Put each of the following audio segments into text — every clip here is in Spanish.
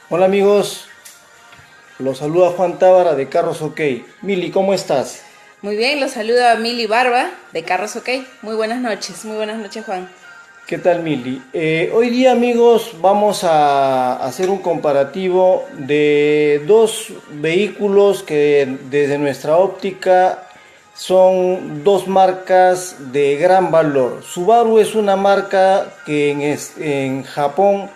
Hola amigos, los saluda Juan Tábara de Carros OK. Mili, ¿cómo estás? Muy bien, los saluda Mili Barba de Carros OK. Muy buenas noches Juan. ¿Qué tal Mili? Hoy día amigos vamos a hacer un comparativo de dos vehículos que desde nuestra óptica son dos marcas de gran valor. Subaru es una marca que en Japón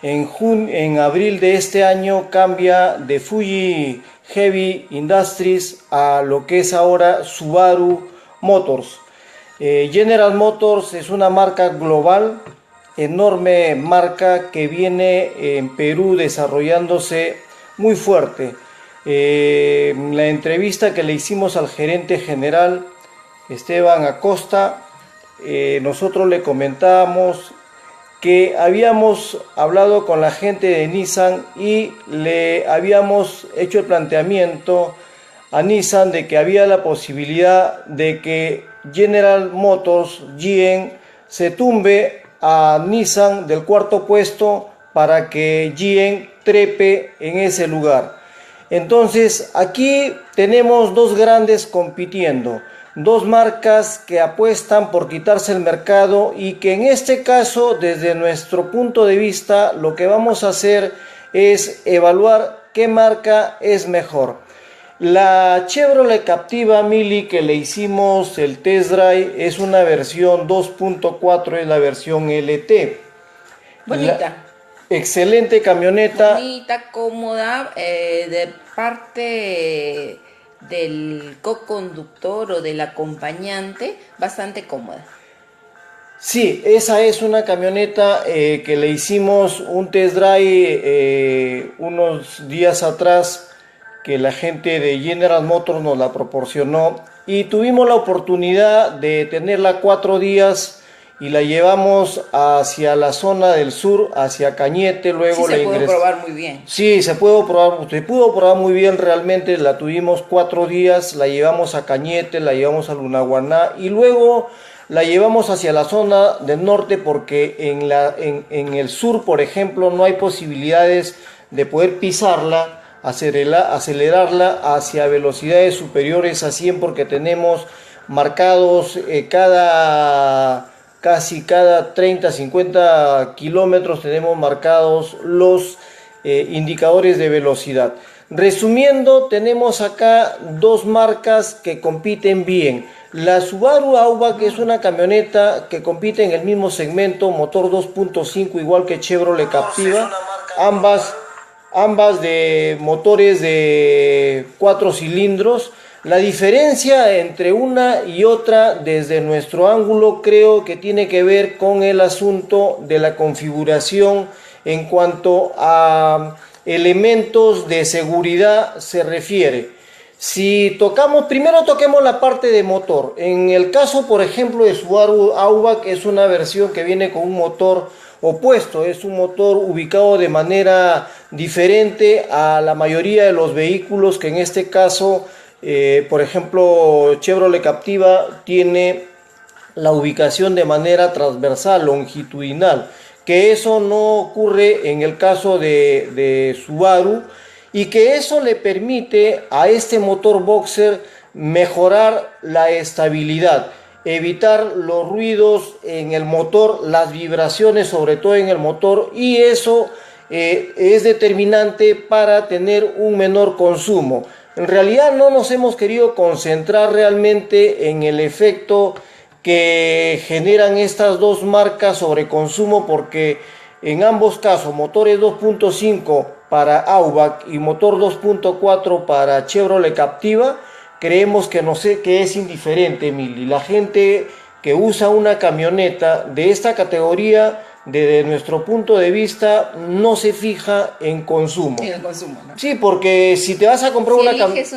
en abril de este año cambia de Fuji Heavy Industries a lo que es ahora Subaru Motors. General Motors es una marca global, enorme marca que viene en Perú desarrollándose muy fuerte. La entrevista que le hicimos al gerente general Esteban Acosta, nosotros le comentábamos que habíamos hablado con la gente de Nissan y le habíamos hecho el planteamiento a Nissan de que había la posibilidad de que General Motors, GM, se tumbe a Nissan del cuarto puesto para que GM trepe en ese lugar. Entonces aquí tenemos dos grandes compitiendo, dos marcas que apuestan por quitarse el mercado y que en este caso desde nuestro punto de vista lo que vamos a hacer es evaluar qué marca es mejor. La Chevrolet Captiva Mili que le hicimos el test drive es una versión 2.4, es la versión LT. Bonita, Excelente camioneta. bonita, cómoda, de parte del co-conductor o del acompañante, bastante cómoda. Sí, esa es una camioneta que le hicimos un test drive unos días atrás, que la gente de General Motors nos la proporcionó y tuvimos la oportunidad de tenerla 4 días y la llevamos hacia la zona del sur, hacia Cañete, Sí luego se la puede ingresamos. probar muy bien. Sí, se pudo probar muy bien realmente, la tuvimos 4 días, la llevamos a Cañete, la llevamos a Lunahuaná y luego la llevamos hacia la zona del norte porque en el sur, por ejemplo, no hay posibilidades de poder pisarla, acelerarla hacia velocidades superiores a 100 porque tenemos marcados casi cada 30, 50 kilómetros tenemos marcados los indicadores de velocidad. Resumiendo, tenemos acá dos marcas que compiten bien. La Subaru Outback es una camioneta que compite en el mismo segmento, motor 2.5 igual que Chevrolet Captiva, ambas de motores de 4 cilindros. La diferencia entre una y otra desde nuestro ángulo creo que tiene que ver con el asunto de la configuración en cuanto a elementos de seguridad se refiere. Si tocamos, primero toquemos la parte de motor. En el caso, por ejemplo, de Subaru Outback es una versión que viene con un motor opuesto, es un motor ubicado de manera diferente a la mayoría de los vehículos que en este caso, por ejemplo, Chevrolet Captiva tiene la ubicación de manera transversal, longitudinal, que eso no ocurre en el caso de Subaru y que eso le permite a este motor boxer mejorar la estabilidad, evitar los ruidos en el motor, las vibraciones sobre todo en el motor y eso es determinante para tener un menor consumo. En realidad no nos hemos querido concentrar realmente en el efecto que generan estas dos marcas sobre consumo porque en ambos casos motores 2.5 para Outback y motor 2.4 para Chevrolet Captiva creemos que no sé que es indiferente, Mili. La gente que usa una camioneta de esta categoría desde nuestro punto de vista no se fija en consumo. En el consumo, ¿no? Sí, porque si te vas a comprar Si una eliges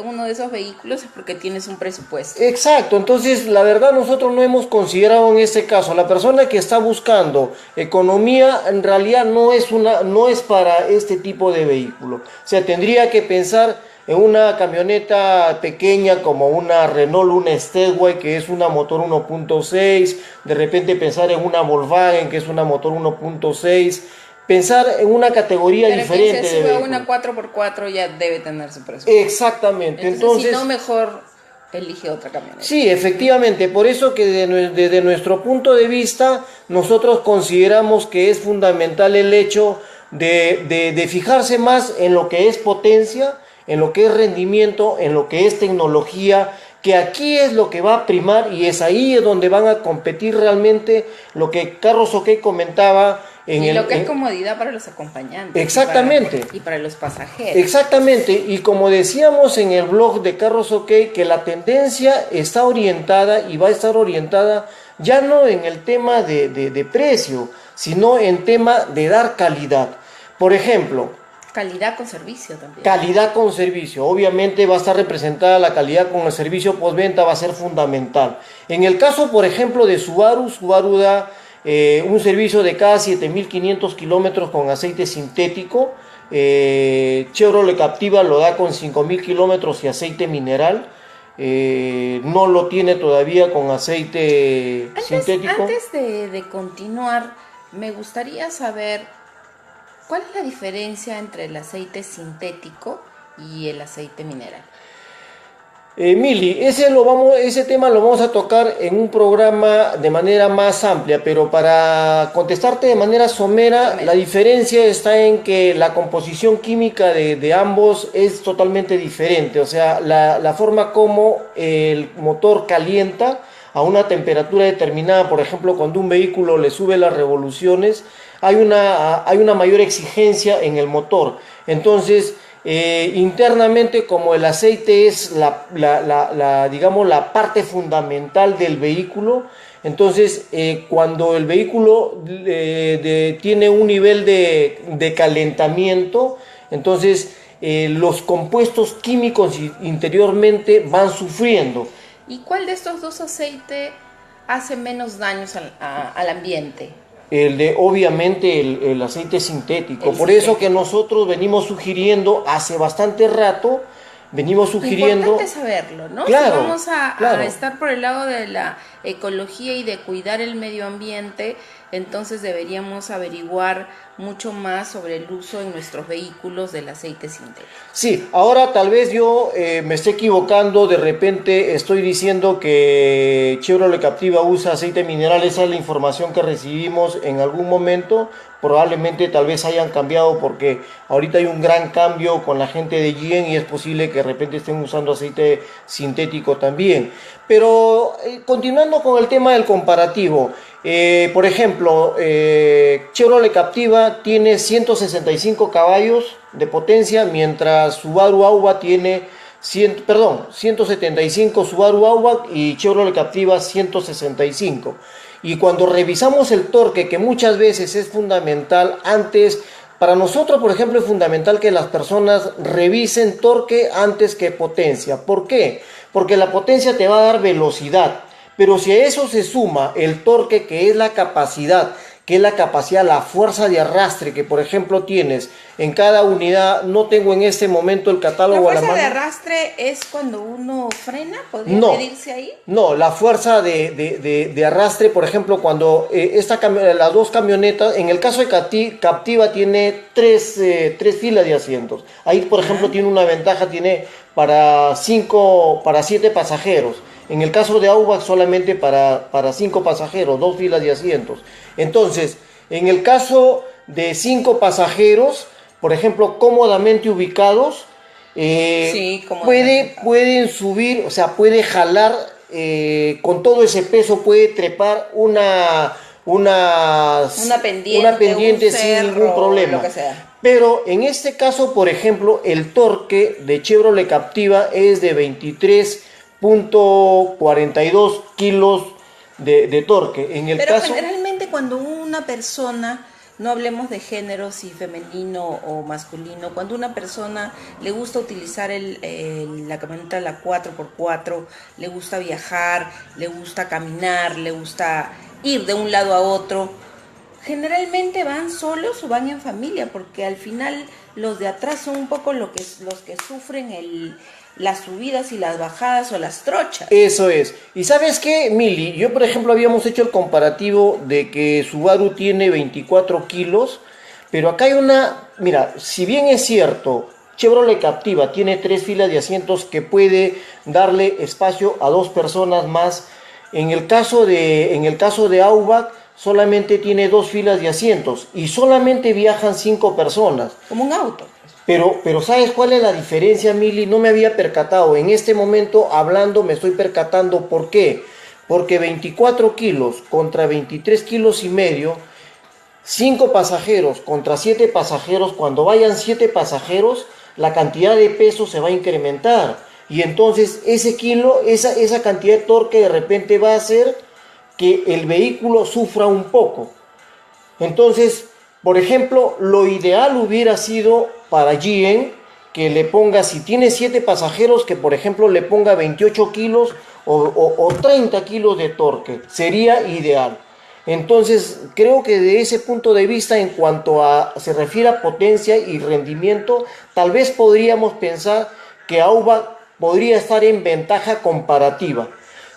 uno de esos vehículos es porque tienes un presupuesto. Exacto, entonces la verdad nosotros no hemos considerado en este caso, la persona que está buscando economía en realidad no es para este tipo de vehículo. O sea, tendría que pensar en una camioneta pequeña como una Renault, una Stepway que es una motor 1.6, de repente pensar en una Volkswagen que es una motor 1.6, pensar en una categoría Pero diferente quien se de sube a vehículo. una 4x4 ya debe tener su presupuesto. Exactamente. Entonces, si no, mejor elige otra camioneta. Sí, efectivamente, por eso que desde nuestro punto de vista nosotros consideramos que es fundamental el hecho de fijarse más en lo que es potencia, en lo que es rendimiento, en lo que es tecnología, que aquí es lo que va a primar y es ahí donde van a competir realmente lo que Carlos OK comentaba. Lo que es comodidad para los acompañantes. Exactamente. Y para los pasajeros. Exactamente. Y como decíamos en el blog de Carlos OK, que la tendencia está orientada y va a estar orientada ya no en el tema de precio, sino en tema de dar calidad. Por ejemplo, calidad con servicio también. Calidad con servicio. Obviamente va a estar representada la calidad con el servicio postventa, va a ser fundamental. En el caso, por ejemplo, de Subaru, Subaru da un servicio de cada 7.500 kilómetros con aceite sintético. Chevrolet Captiva lo da con 5.000 kilómetros y aceite mineral. No lo tiene todavía con aceite sintético. Antes de continuar, me gustaría saber cuál es la diferencia entre el aceite sintético y el aceite mineral. Mili, ese tema lo vamos a tocar en un programa de manera más amplia, pero para contestarte de manera somera, la diferencia está en que la composición química de ambos es totalmente diferente. O sea, la forma como el motor calienta a una temperatura determinada, por ejemplo, cuando un vehículo le sube las revoluciones, hay una mayor exigencia en el motor. Entonces, internamente, como el aceite es digamos, la parte fundamental del vehículo, entonces cuando el vehículo tiene un nivel de calentamiento, entonces los compuestos químicos interiormente van sufriendo. ¿Y cuál de estos dos aceites hace menos daños al ambiente? Obviamente el aceite sintético. Por eso que nosotros venimos sugiriendo hace bastante rato, Importante saberlo, ¿no? Claro, si vamos a estar por el lado de la ecología y de cuidar el medio ambiente, entonces deberíamos averiguar mucho más sobre el uso en nuestros vehículos del aceite sintético. Sí, ahora tal vez yo me esté equivocando, de repente estoy diciendo que Chevrolet Captiva usa aceite mineral, esa es la información que recibimos en algún momento, probablemente tal vez hayan cambiado porque ahorita hay un gran cambio con la gente de GM y es posible que de repente estén usando aceite sintético también. Pero continuando con el tema del comparativo, por ejemplo, Chevrolet Captiva tiene 165 caballos de potencia, mientras Subaru Outback tiene 175 Subaru Outback y Chevrolet Captiva 165. Y cuando revisamos el torque, que muchas veces es fundamental antes, para nosotros, por ejemplo, es fundamental que las personas revisen torque antes que potencia. ¿Por qué? Porque la potencia te va a dar velocidad, pero si a eso se suma el torque, que es la capacidad, la fuerza de arrastre que, por ejemplo, tienes en cada unidad. No tengo en este momento el catálogo a la mano. ¿La fuerza de arrastre es cuando uno frena? ¿Podría medirse ahí? No, la fuerza de arrastre, por ejemplo, cuando las dos camionetas, en el caso de Captiva tiene tres filas de asientos. Ahí, por ejemplo, tiene una ventaja, tiene para 7 pasajeros. En el caso de Outback solamente para 5 pasajeros, 2 filas de asientos. Entonces, en el caso de 5 pasajeros, por ejemplo, cómodamente ubicados, pueden subir, o sea, puede jalar con todo ese peso, puede trepar una pendiente sin ningún problema. Lo que sea. Pero en este caso, por ejemplo, el torque de Chevrolet Captiva es de 23.42 kilos de torque. Pero generalmente cuando una persona, no hablemos de género, si femenino o masculino, cuando una persona le gusta utilizar la camioneta, la 4x4, le gusta viajar, le gusta caminar, le gusta ir de un lado a otro, generalmente van solos o van en familia, porque al final los de atrás son un poco los que sufren las subidas y las bajadas o las trochas. Eso es. ¿Y sabes qué, Mili? Yo, por ejemplo, habíamos hecho el comparativo de que Subaru tiene 24 kilos, Pero acá hay mira, si bien es cierto, Chevrolet Captiva tiene 3 filas de asientos que puede darle espacio a 2 personas más. En el caso de Aubac solamente tiene 2 filas de asientos y solamente viajan 5 personas. Como un auto. Pero ¿sabes cuál es la diferencia, Mili? No me había percatado. En este momento, hablando, me estoy percatando. ¿Por qué? Porque 24 kilos contra 23 kilos y medio, 5 pasajeros contra 7 pasajeros, cuando vayan 7 pasajeros, la cantidad de peso se va a incrementar. Y entonces ese kilo, esa cantidad de torque de repente va a hacer que el vehículo sufra un poco. Entonces, por ejemplo, lo ideal hubiera sido para GM que le ponga, si tiene 7 pasajeros, que por ejemplo le ponga 28 kilos o 30 kilos de torque. Sería ideal. Entonces, creo que de ese punto de vista, en cuanto a se refiere a potencia y rendimiento, tal vez podríamos pensar que AUBA podría estar en ventaja comparativa.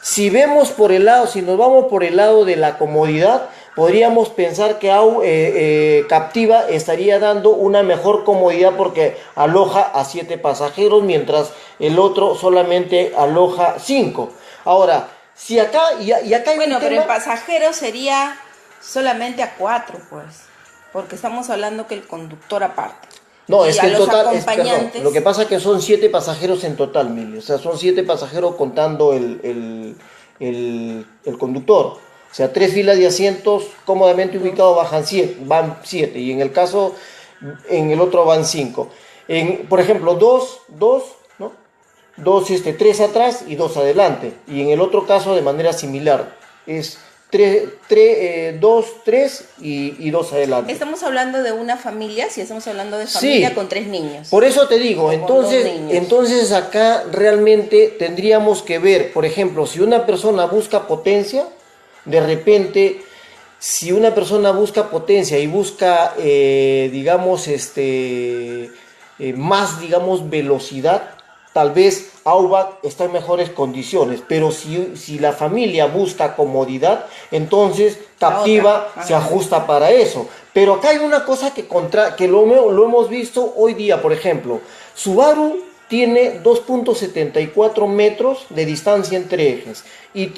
Si nos vamos por el lado de la comodidad, podríamos pensar que Captiva estaría dando una mejor comodidad porque aloja a 7 pasajeros, mientras el otro solamente aloja 5. Ahora, si acá y acá hay Bueno, un pero tema. en pasajeros sería solamente a 4, pues, porque estamos hablando que el conductor aparte. No, Y es a que en los total, acompañantes. lo que pasa es que son 7 pasajeros en total, Mili. O sea, son 7 pasajeros contando el conductor. O sea, 3 filas de asientos cómodamente ubicados van 7. Y en el otro van 5. Por ejemplo, dos, ¿no? 3 atrás y 2 adelante. Y en el otro caso de manera similar. Es 2, 3 y 2 adelante. Estamos hablando de una familia, si estamos hablando de familia Sí, con 3 niños. por eso te digo, O con entonces, 2 niños. entonces acá realmente tendríamos que ver, por ejemplo, si una persona busca potencia, de repente, si una persona busca potencia y busca, digamos, más, digamos, velocidad, tal vez Aubac está en mejores condiciones, pero si la familia busca comodidad, entonces Captiva se ajusta para eso. Pero acá hay una cosa que lo hemos visto hoy día, por ejemplo, Subaru tiene 2.74 metros de distancia entre ejes y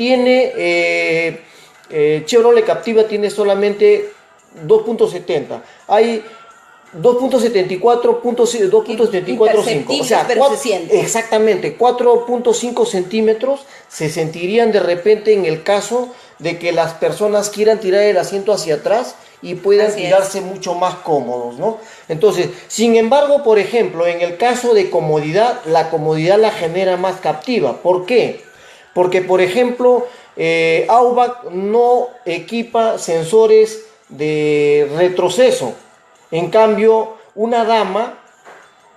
Chevrolet Captiva tiene solamente 2.70. Hay 2.74, 2.745. O sea, pero se siente. exactamente, 4.5 centímetros se sentirían de repente en el caso de que las personas quieran tirar el asiento hacia atrás y puedan tirarse mucho más cómodos, ¿no? Entonces, sin embargo, por ejemplo, en el caso de comodidad, la comodidad la genera más Captiva. ¿Por qué? Porque, por ejemplo, Aubac no equipa sensores de retroceso. En cambio,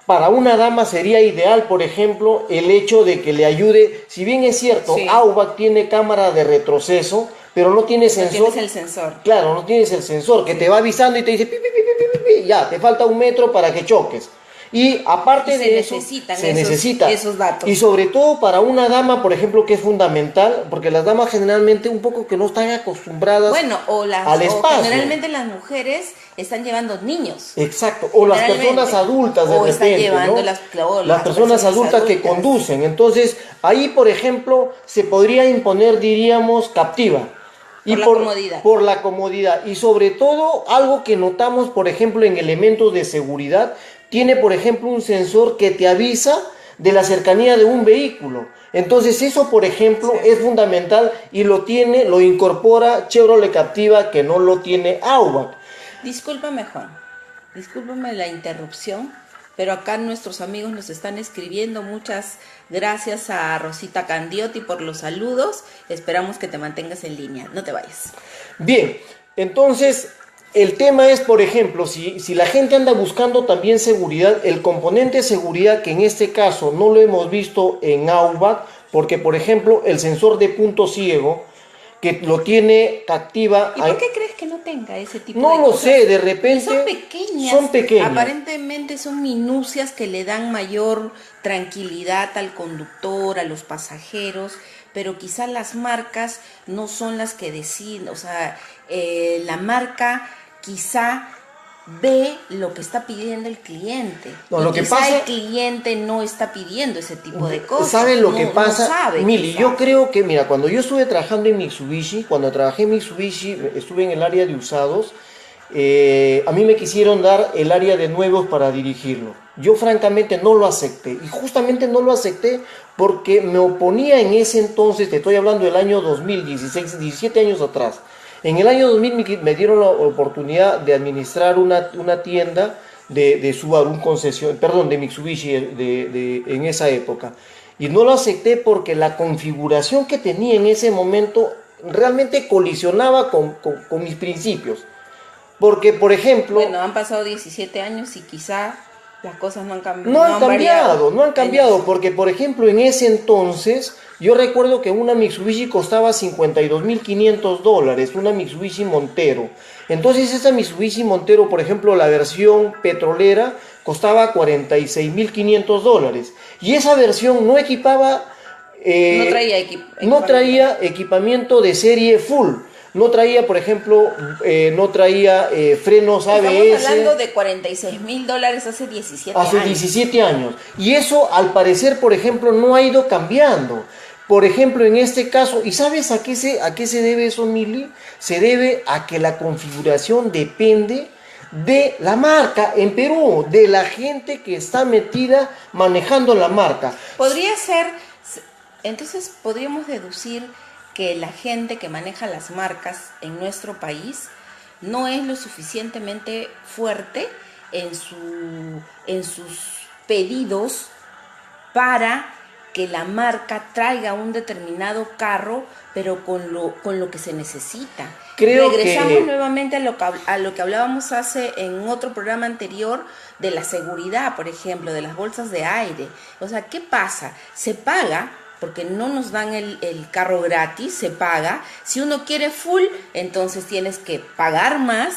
para una dama sería ideal, por ejemplo, el hecho de que le ayude, si bien es cierto, sí, Aubac tiene cámara de retroceso, pero no tiene sensor. No tienes el sensor. Claro, no tienes el sensor que te va avisando y te dice, pi, pi, pi, pi, pi, ya, te falta 1 metro para que choques. Y aparte de eso, se necesitan esos datos. Y sobre todo para una dama, por ejemplo, que es fundamental, porque las damas generalmente un poco que no están acostumbradas al espacio. Generalmente las mujeres están llevando niños. Exacto, o las personas adultas de repente, ¿no? Las personas adultas que conducen. Entonces, ahí, por ejemplo, se podría imponer, diríamos, Captiva. Por la comodidad. Y sobre todo, algo que notamos, por ejemplo, en elementos de seguridad, tiene, por ejemplo, un sensor que te avisa de la cercanía de un vehículo. Entonces, eso, por ejemplo, sí, es fundamental y lo incorpora Chevrolet Captiva, que no lo tiene Aubac. Discúlpame, Juan. Discúlpame la interrupción, pero acá nuestros amigos nos están escribiendo. Muchas gracias a Rosita Candiotti por los saludos. Esperamos que te mantengas en línea. No te vayas. Bien, entonces el tema es, por ejemplo, si la gente anda buscando también seguridad, el componente de seguridad que en este caso no lo hemos visto en Aubac, porque por ejemplo el sensor de punto ciego, que lo tiene Captiva. ¿Y por qué crees que no tenga ese tipo de cosas? No lo sé, de repente. Son pequeñas. Aparentemente son minucias que le dan mayor tranquilidad al conductor, a los pasajeros, pero quizás las marcas no son las que deciden. O sea, la marca quizá ve lo que está pidiendo el cliente. No, y lo que quizá pasa, el cliente no está pidiendo ese tipo de cosas. ¿sabe lo que No pasa? sabe, Mili, quizá. yo creo que, mira, cuando yo estuve trabajando en Mitsubishi, cuando trabajé en Mitsubishi, estuve en el área de usados, a mí me quisieron dar el área de nuevos para dirigirlo. Yo francamente no lo acepté, y justamente no lo acepté porque me oponía en ese entonces, te estoy hablando del año 2016, 17 años atrás. En el año 2000 me dieron la oportunidad de administrar una tienda de Subaru, perdón, de Mitsubishi en esa época. Y no lo acepté porque la configuración que tenía en ese momento realmente colisionaba con mis principios. Porque, por ejemplo, Bueno, han pasado 17 años y quizá las cosas no han cambiado. no han cambiado, no han en cambiado, eso. porque por ejemplo en ese entonces yo recuerdo que una Mitsubishi costaba $52.500, una Mitsubishi Montero. Entonces esa Mitsubishi Montero, por ejemplo, la versión petrolera costaba $46.500. Y esa versión no equipaba, No traía no traía equipamiento de serie full. No traía, por ejemplo, no traía frenos ABS. Estamos hablando de $46,000 hace 17 Hace años. 17 años. Y eso, al parecer, por ejemplo, no ha ido cambiando. Por ejemplo, en este caso, ¿y sabes a qué se debe eso, Mili? Se debe a que la configuración depende de la marca en Perú, de la gente que está metida manejando la marca. Podría ser, entonces podríamos deducir que la gente que maneja las marcas en nuestro país no es lo suficientemente fuerte en sus pedidos para que la marca traiga un determinado carro, pero con lo que se necesita. Regresamos nuevamente a lo que hablábamos en otro programa anterior de la seguridad, por ejemplo, de las bolsas de aire. O sea, ¿qué pasa? Se paga, porque no nos dan el carro gratis, se paga. Si uno quiere full, entonces tienes que pagar más,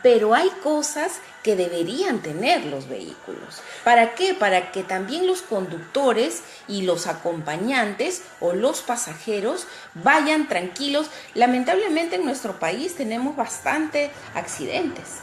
pero hay cosas que deberían tener los vehículos. ¿Para qué? Para que también los conductores y los acompañantes o los pasajeros vayan tranquilos. Lamentablemente en nuestro país tenemos bastante accidentes.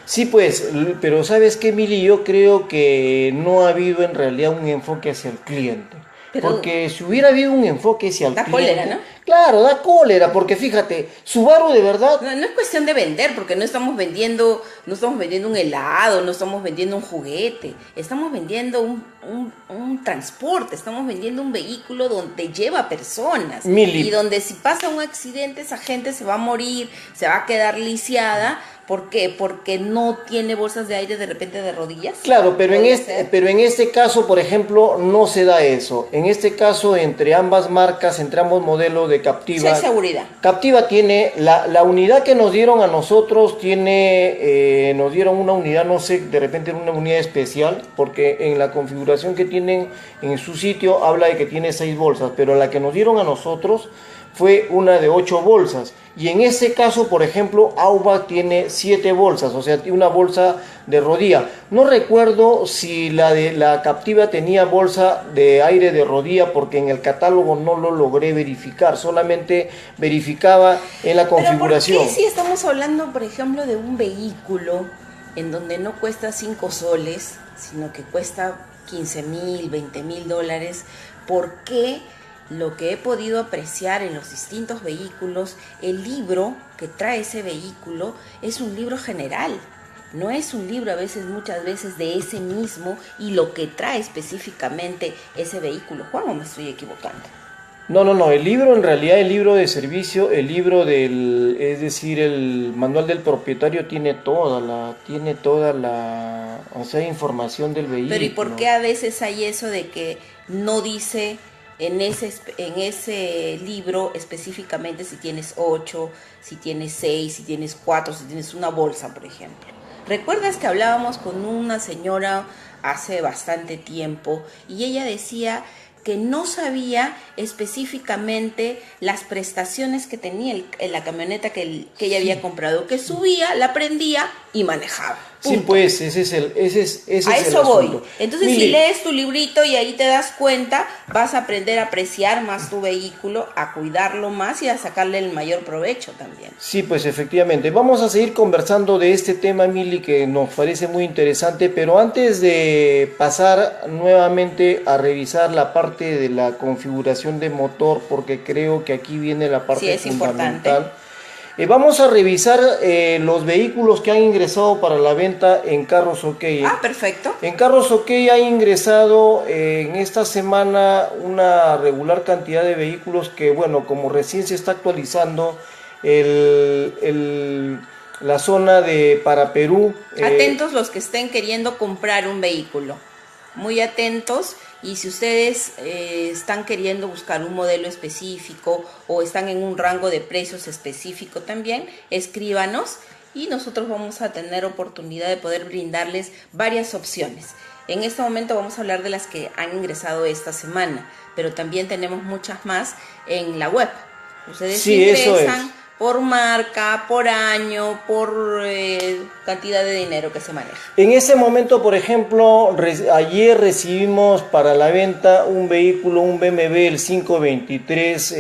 Sí, pues, pero ¿sabes qué, Mili? Yo creo que no ha habido en realidad un enfoque hacia el cliente. Pero porque si hubiera habido un enfoque hacia el da cliente... cólera, ¿no? Claro, da cólera, porque fíjate, Subaru de verdad... No es cuestión de vender, porque no estamos vendiendo un helado, no estamos vendiendo un juguete, estamos vendiendo un transporte, estamos vendiendo un vehículo donde lleva personas. Y donde si pasa un accidente, esa gente se va a morir, se va a quedar lisiada. ¿Por qué? Porque no tiene bolsas de aire de repente de rodillas. Claro, pero en este caso, por ejemplo, no se da eso. En este caso, entre ambas marcas, entre ambos modelos de Captiva... Sí hay seguridad. Captiva tiene, la unidad que nos dieron a nosotros nos dieron una unidad, no sé, de repente una unidad especial, porque en la configuración que tienen en su sitio habla de que tiene 6 bolsas, pero la que nos dieron a nosotros fue una de 8 bolsas. Y en este caso, por ejemplo, Auba tiene 7 bolsas, o sea, una bolsa de rodilla. No recuerdo si la Captiva tenía bolsa de aire de rodilla, porque en el catálogo no lo logré verificar, solamente verificaba en la configuración. ¿Pero por qué si estamos hablando, por ejemplo, de un vehículo en donde no cuesta 5 soles, sino que cuesta 15,000, 20,000 dólares, ¿por qué? Lo que he podido apreciar en los distintos vehículos, el libro que trae ese vehículo es un libro general, no es un libro muchas veces de ese mismo y lo que trae específicamente ese vehículo. Juan, ¿o me estoy equivocando? No, el libro en realidad, el libro de servicio, el manual del propietario tiene toda la, o sea, información del vehículo. Pero ¿y por qué a veces hay eso de que no dice en ese libro específicamente si tienes 8, si tienes 6, si tienes 4, si tienes una bolsa, por ejemplo? ¿Recuerdas que hablábamos con una señora hace bastante tiempo y ella decía que no sabía específicamente las prestaciones que tenía la camioneta que ella había comprado, que subía, la prendía y manejaba? Sí, Punto. pues, ese es A el eso voy. asunto. Entonces, si Mili, lees tu librito y ahí te das cuenta, vas a aprender a apreciar más tu vehículo, a cuidarlo más y a sacarle el mayor provecho también. sí, pues efectivamente. Vamos a seguir conversando de este tema, Mili, que nos parece muy interesante, pero antes de pasar nuevamente a revisar la parte de la configuración de motor, porque creo que aquí viene la Sí, parte es importante. fundamental. Vamos a revisar los vehículos que han ingresado para la venta en Carros OK. Ah, perfecto. En Carros OK ha ingresado en esta semana una regular cantidad de vehículos que, bueno, como recién se está actualizando la zona de para Perú. Atentos los que estén queriendo comprar un vehículo. Muy atentos. Y si ustedes están queriendo buscar un modelo específico o están en un rango de precios específico también, escríbanos y nosotros vamos a tener oportunidad de poder brindarles varias opciones. En este momento vamos a hablar de las que han ingresado esta semana, pero también tenemos muchas más en la web. Ustedes Sí, eso es. ingresan por marca, por año, por cantidad de dinero que se maneja. En ese momento, por ejemplo, ayer recibimos para la venta un vehículo, un BMW, el 523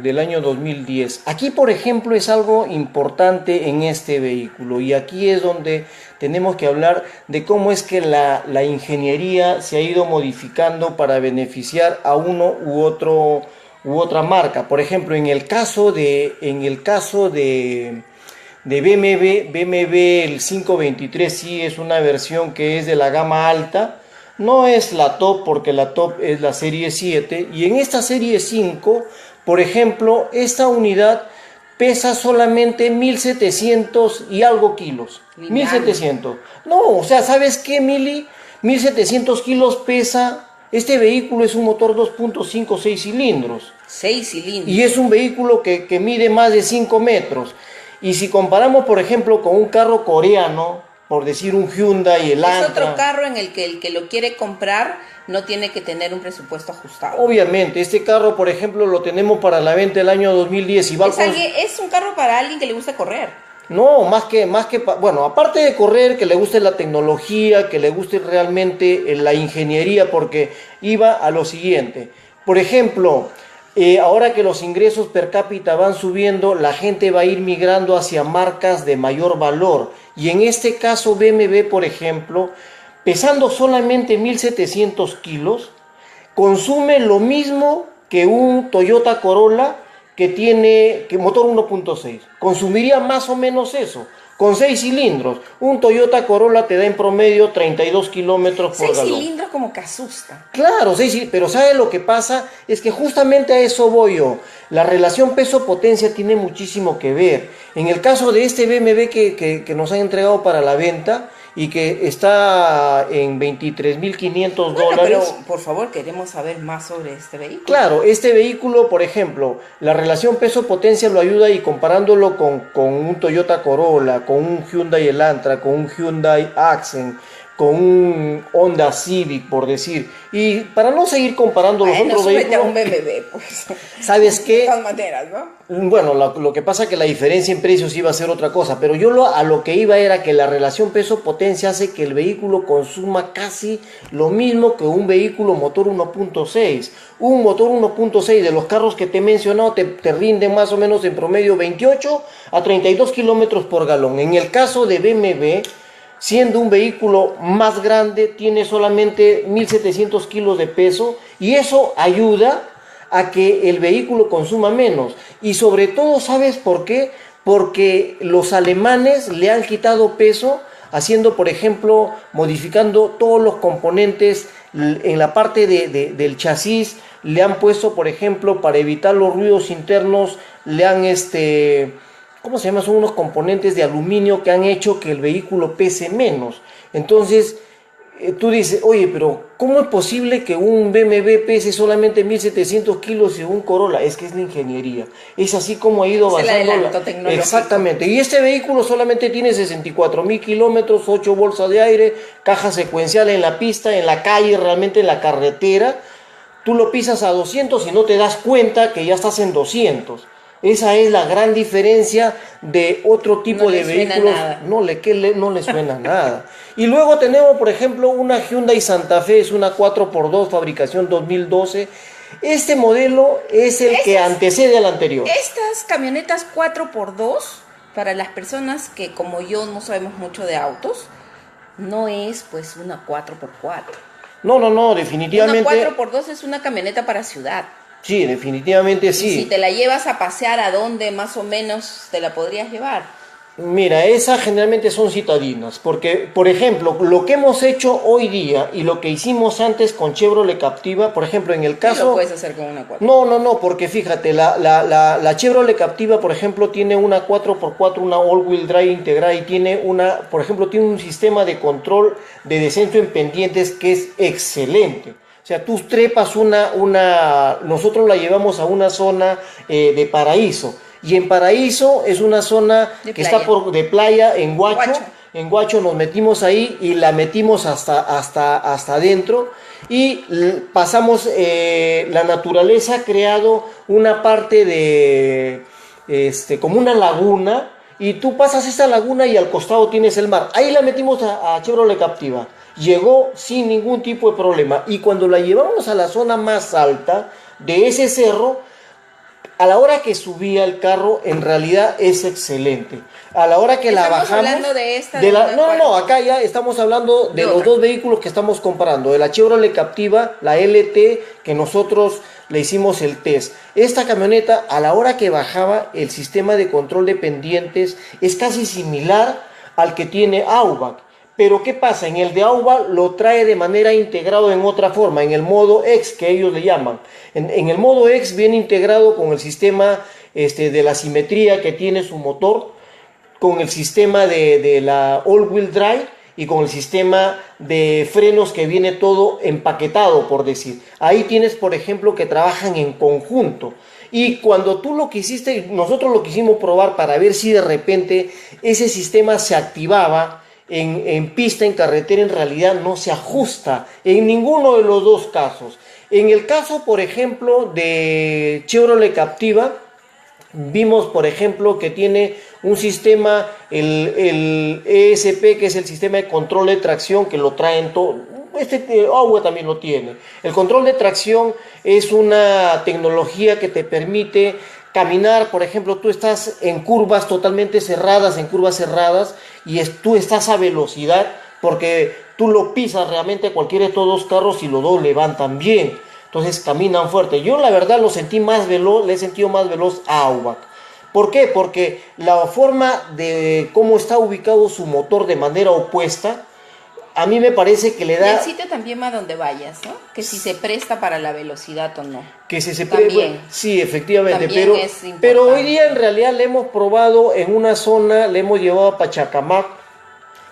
del año 2010. Aquí, por ejemplo, es algo importante en este vehículo y aquí es donde tenemos que hablar de cómo es que la ingeniería se ha ido modificando para beneficiar a uno u otra marca. Por ejemplo, en el caso de BMW, el 523 sí es una versión que es de la gama alta, no es la top porque la top es la serie 7 y en esta serie 5, por ejemplo, esta unidad pesa solamente 1700 y algo kilos. Liviano. 1700. No, o sea, ¿sabes qué, Mili? 1700 kilos pesa. Este vehículo es un motor 2.5 6 cilindros. 6 cilindros. Y es un vehículo que mide más de 5 metros. Y si comparamos, por ejemplo, con un carro coreano, por decir un Hyundai, el Es Antra, otro carro en el que lo quiere comprar no tiene que tener un presupuesto ajustado. obviamente, este carro, por ejemplo, lo tenemos para la venta el año 2010 y va Es un carro para alguien que le gusta correr. No, bueno, aparte de correr, que le guste la tecnología, que le guste realmente la ingeniería, porque iba a lo siguiente. Por ejemplo, ahora que los ingresos per cápita van subiendo, la gente va a ir migrando hacia marcas de mayor valor. Y en este caso, BMW, por ejemplo, pesando solamente 1700 kilos, consume lo mismo que un Toyota Corolla que motor 1.6. Consumiría más o menos eso. Con 6 cilindros. Un Toyota Corolla te da en promedio 32 kilómetros por 6 galón. cilindros como que asusta. Claro, sí, pero ¿sabe lo que pasa? Es que justamente a eso voy yo. La relación peso-potencia tiene muchísimo que ver. En el caso de este BMW que nos han entregado para la venta y que está en $23,500. Bueno, pero por favor queremos saber más sobre este vehículo. Claro, este vehículo, por ejemplo, la relación peso-potencia lo ayuda y comparándolo con un Toyota Corolla, con un Hyundai Elantra, con un Hyundai Accent, con un Honda Civic, por decir. Y para no seguir comparando los otros súbete a un vehículos, BMW, pues. ¿sabes De qué? todas maneras, ¿no? Bueno, lo que pasa es que la diferencia en precios iba a ser otra cosa, pero yo a lo que iba era que la relación peso-potencia hace que el vehículo consuma casi lo mismo que un vehículo motor 1.6. Un motor 1.6 de los carros que te he mencionado te rinde más o menos en promedio 28 a 32 kilómetros por galón. En el caso de BMW, siendo un vehículo más grande, tiene solamente 1700 kilos de peso y eso ayuda a que el vehículo consuma menos. Y sobre todo, ¿sabes por qué? Porque los alemanes le han quitado peso haciendo, por ejemplo, modificando todos los componentes en la parte del chasis. Le han puesto, por ejemplo, para evitar los ruidos internos, le han ¿cómo se llama? Son unos componentes de aluminio que han hecho que el vehículo pese menos. Entonces, tú dices, oye, pero ¿cómo es posible que un BMW pese solamente 1700 kilos y un Corolla? Es que es la ingeniería. Es así como ha ido avanzando. Es el adelanto tecnológico. Exactamente. Y este vehículo solamente tiene 64,000 kilómetros, 8 bolsas de aire, caja secuencial en la pista, en la calle, realmente en la carretera. Tú lo pisas a 200 y no te das cuenta que ya estás en 200. Esa es la gran diferencia de otro tipo No de le suena vehículos. nada. No le suena nada. Y luego tenemos, por ejemplo, una Hyundai Santa Fe, es una 4x2, fabricación 2012. Este modelo es el que antecede al anterior. Estas camionetas 4x2, para las personas que como yo no sabemos mucho de autos, no es pues una 4x4. No, definitivamente. Una 4x2 es una camioneta para ciudad. Sí, definitivamente Y sí. si te la llevas a pasear, ¿a dónde más o menos te la podrías llevar? Mira, esas generalmente son citadinas, porque, por ejemplo, lo que hemos hecho hoy día y lo que hicimos antes con Chevrolet Captiva, por ejemplo, en el No caso... lo puedes hacer con una 4. No, porque fíjate, la Chevrolet Captiva, por ejemplo, tiene una 4x4, una all-wheel drive integrada y tiene por ejemplo, tiene un sistema de control de descenso en pendientes que es excelente. O sea, tú trepas nosotros la llevamos a una zona de Paraíso. Y en Paraíso es una zona De que playa. está de playa, en Huacho. Huacho. En Huacho nos metimos ahí y la metimos hasta adentro. Y pasamos, la naturaleza ha creado una parte de, como una laguna. Y tú pasas esa laguna y al costado tienes el mar. Ahí la metimos a Chevrolet Captiva. Llegó sin ningún tipo de problema. Y cuando la llevamos a la zona más alta de ese cerro, a la hora que subía el carro, en realidad es excelente. A la hora que la Estamos bajamos... hablando de esta. No, acá ya estamos hablando de los dos vehículos que estamos comparando. De la Chevrolet Captiva, la LT, que nosotros le hicimos el test. Esta camioneta, a la hora que bajaba, el sistema de control de pendientes es casi similar al que tiene Aubac. Pero ¿qué pasa? En el de Aubac lo trae de manera integrado en otra forma, en el modo X que ellos le llaman. En el modo X viene integrado con el sistema de la simetría que tiene su motor, con el sistema de la all-wheel drive y con el sistema de frenos que viene todo empaquetado, por decir. Ahí tienes, por ejemplo, que trabajan en conjunto. Y cuando tú lo quisiste, nosotros lo quisimos probar para ver si de repente ese sistema se activaba. En pista, en carretera, en realidad no se ajusta en ninguno de los dos casos. En el caso, por ejemplo, de Chevrolet Captiva, vimos, por ejemplo, que tiene un sistema, el ESP, que es el sistema de control de tracción, que lo traen todo. Agua también lo tiene. El control de tracción es una tecnología que te permite caminar, por ejemplo, tú estás en curvas totalmente cerradas, y tú estás a velocidad, porque tú lo pisas realmente a cualquiera de estos dos carros y los dos levantan bien. Entonces caminan fuerte. Yo la verdad lo sentí más veloz, le he sentido más veloz a Aubac. ¿Por qué? Porque la forma de cómo está ubicado su motor de manera opuesta, a mí me parece que le da... Y el sitio también va donde vayas, ¿no? Que si se presta para la velocidad o no. Que se También. sí, efectivamente, También es pero hoy importante. día en realidad le hemos probado en una zona, le hemos llevado a Pachacamac.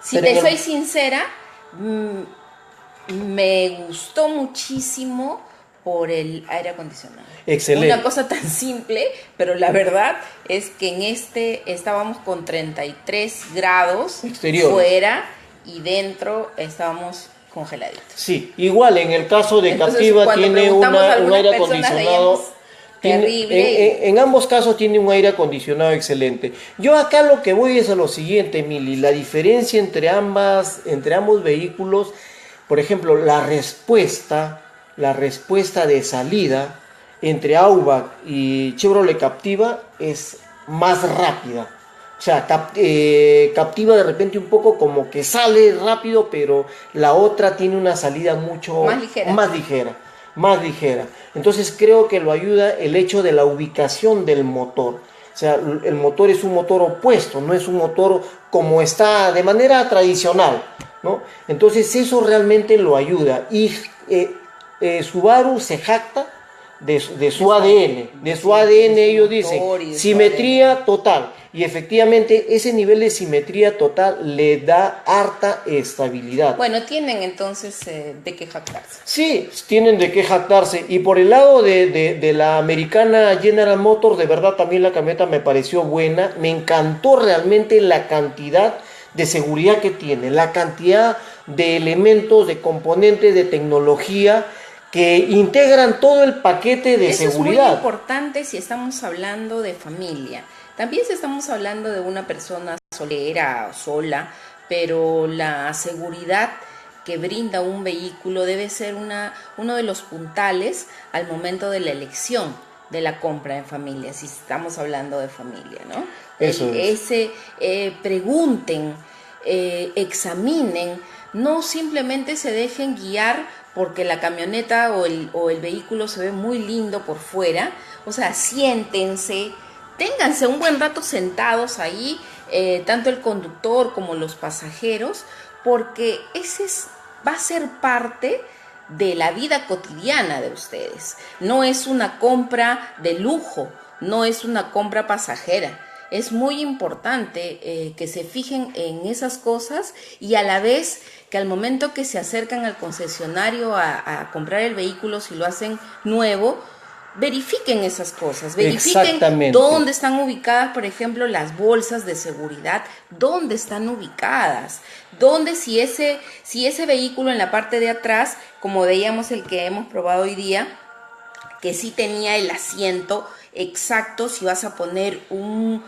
Si pero te en el- soy sincera, me gustó muchísimo por el aire acondicionado. Excelente. Una cosa tan simple, pero la verdad es que en estábamos con 33 grados Exteriores. fuera y dentro estábamos congeladitos. Sí, igual en el caso de Entonces, Captiva cuando tiene preguntamos a un algunas aire personas, acondicionado. veíamos terrible. En ambos casos tiene un aire acondicionado excelente. Yo acá lo que voy es a lo siguiente, Mili, la diferencia entre ambos vehículos, por ejemplo, la respuesta de salida entre Aubac y Chevrolet Captiva es más rápida. O sea, Captiva de repente un poco como que sale rápido, pero la otra tiene una salida mucho Más ligera. más ligera. Entonces creo que lo ayuda el hecho de la ubicación del motor. O sea, el motor es un motor opuesto, no es un motor como está de manera tradicional, ¿no? Entonces eso realmente lo ayuda. Y Subaru se jacta de su ADN. De su ADN ellos dicen motor y de su simetría total. Y efectivamente ese nivel de simetría total le da harta estabilidad. Bueno, tienen entonces de qué jactarse. Sí, tienen de qué jactarse. Y por el lado de la americana General Motors, de verdad también la camioneta me pareció buena. Me encantó realmente la cantidad de seguridad que tiene, la cantidad de elementos, de componentes, de tecnología que integran todo el paquete de Eso seguridad. es muy importante si estamos hablando de familia. También si estamos hablando de una persona soltera o sola, pero la seguridad que brinda un vehículo debe ser uno de los puntales al momento de la elección de la compra en familia, si estamos hablando de familia, ¿no? Eso es. Pregunten, examinen, no simplemente se dejen guiar porque la camioneta o el vehículo se ve muy lindo por fuera. O sea, siéntense, ténganse un buen rato sentados ahí, tanto el conductor como los pasajeros, porque va a ser parte de la vida cotidiana de ustedes. No es una compra de lujo, no es una compra pasajera. Es muy importante que se fijen en esas cosas y a la vez que al momento que se acercan al concesionario a comprar el vehículo, si lo hacen nuevo, verifiquen esas cosas, verifiquen dónde están ubicadas, por ejemplo, las bolsas de seguridad, dónde están ubicadas, dónde si ese vehículo en la parte de atrás, como veíamos el que hemos probado hoy día, que sí tenía el asiento exacto, si vas a poner un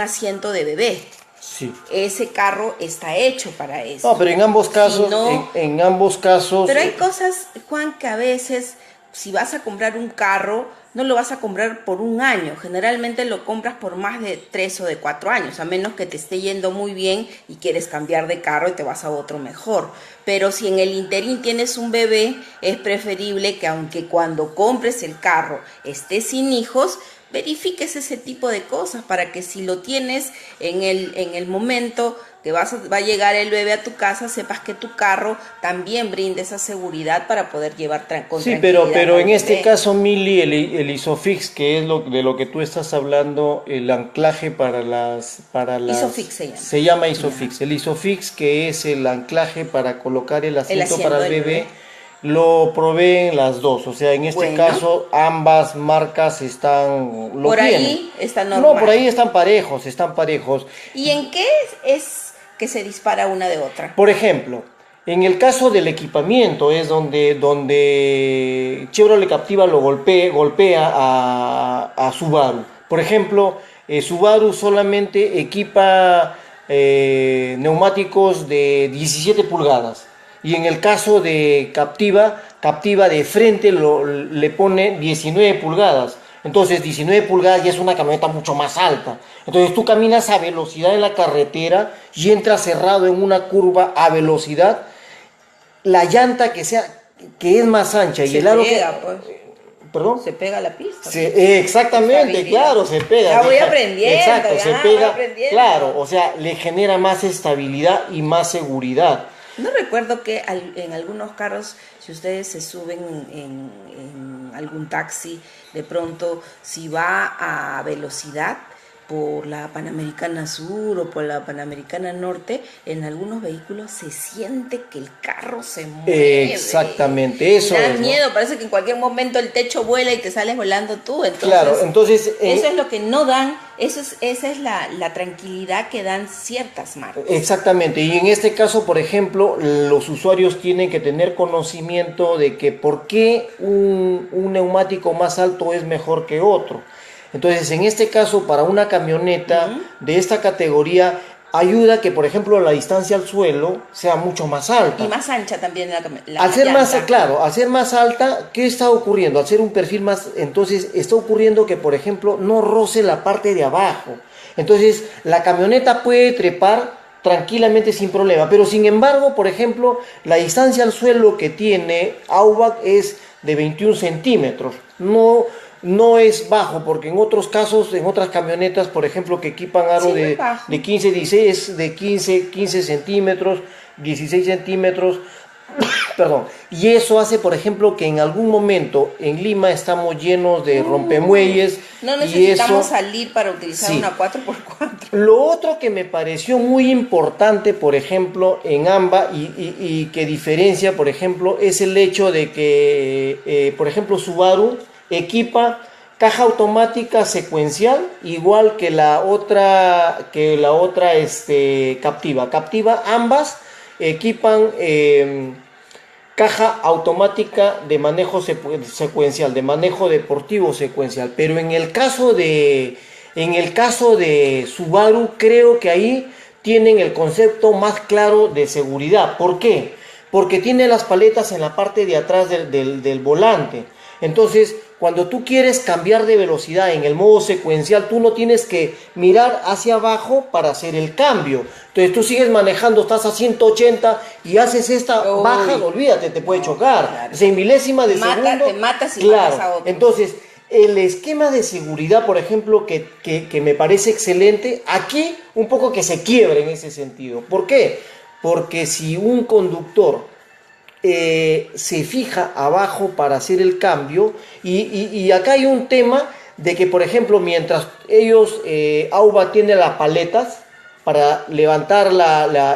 asiento de bebé. Sí. Ese carro está hecho para eso. No, pero en ambos casos, si no, en ambos casos. Pero hay cosas, Juan, que a veces, si vas a comprar un carro, no lo vas a comprar por un año. Generalmente lo compras por más de 3 o de 4 años, a menos que te esté yendo muy bien y quieres cambiar de carro y te vas a otro mejor. Pero si en el interín tienes un bebé, es preferible que aunque cuando compres el carro estés sin hijos, verifiques ese tipo de cosas para que si lo tienes en el momento que va a llegar el bebé a tu casa, sepas que tu carro también brinde esa seguridad para poder llevar con sí, tranquilidad pero en bebé. este caso, Mili, el ISOFIX, que es de lo que tú estás hablando, el anclaje para las ISOFIX se llama. Se llama ISOFIX. El ISOFIX, que es el anclaje para colocar el asiento para el bebé, lo proveen las dos. O sea, en este caso, ambas marcas lo por tienen. Ahí está normal. No, por ahí están parejos. ¿Y en qué es que se dispara una de otra? Por ejemplo, en el caso del equipamiento es donde Chevrolet Captiva lo golpea a Subaru. Por ejemplo, Subaru solamente equipa neumáticos de 17 pulgadas. Y en el caso de Captiva de frente le pone 19 pulgadas. Entonces 19 pulgadas ya es una camioneta mucho más alta. Entonces tú caminas a velocidad en la carretera y entras cerrado en una curva a velocidad. La llanta que es más ancha y el aro ¿Perdón? Se pega la pista. Exactamente, claro, se pega. Ya voy aprendiendo. Exacto, se pega. Claro, o sea, le genera más estabilidad y más seguridad. No recuerdo que en algunos carros, si ustedes se suben en algún taxi, de pronto, si va a velocidad por la Panamericana Sur o por la Panamericana Norte, en algunos vehículos se siente que el carro se mueve. Exactamente, eso da miedo, ¿no? Parece que en cualquier momento el techo vuela y te sales volando tú. Entonces, claro, entonces... eso es lo que no dan, esa es la tranquilidad que dan ciertas marcas. Exactamente, y en este caso, por ejemplo, los usuarios tienen que tener conocimiento de que por qué un neumático más alto es mejor que otro. Entonces, en este caso, para una camioneta de esta categoría, ayuda que, por ejemplo, la distancia al suelo sea mucho más alta. Y más ancha también al ser más alta, ¿qué está ocurriendo? Al ser un perfil más, entonces está ocurriendo que, por ejemplo, no roce la parte de abajo. Entonces, la camioneta puede trepar tranquilamente sin problema. Pero, sin embargo, por ejemplo, la distancia al suelo que tiene Aubac es de 21 centímetros. No es bajo, porque en otros casos, en otras camionetas, por ejemplo, que equipan aro de 15, 16, de 15 centímetros, 16 centímetros, perdón. Y eso hace, por ejemplo, que en algún momento en Lima estamos llenos de rompemuelles. No necesitamos salir para utilizar una 4x4. Lo otro que me pareció muy importante, por ejemplo, en AMBA y que diferencia, por ejemplo, es el hecho de que, por ejemplo, Subaru equipa caja automática secuencial igual que la otra Captiva. Ambas equipan caja automática de manejo secuencial, de manejo deportivo secuencial. Pero en el caso de Subaru, creo que ahí tienen el concepto más claro de seguridad. ¿Por qué? Porque tiene las paletas en la parte de atrás del volante. Entonces, cuando tú quieres cambiar de velocidad en el modo secuencial, tú no tienes que mirar hacia abajo para hacer el cambio. Entonces tú sigues manejando, estás a 180 y haces esta baja, olvídate, te puede chocar. Claro. O sea, en milésima de segundo. Te matas y claro. matas a otro. Entonces, el esquema de seguridad, por ejemplo, que me parece excelente, aquí un poco que se quiebra en ese sentido. ¿Por qué? Porque si un conductor se fija abajo para hacer el cambio, y acá hay un tema de que, por ejemplo, mientras ellos, AUBA tiene las paletas para levantar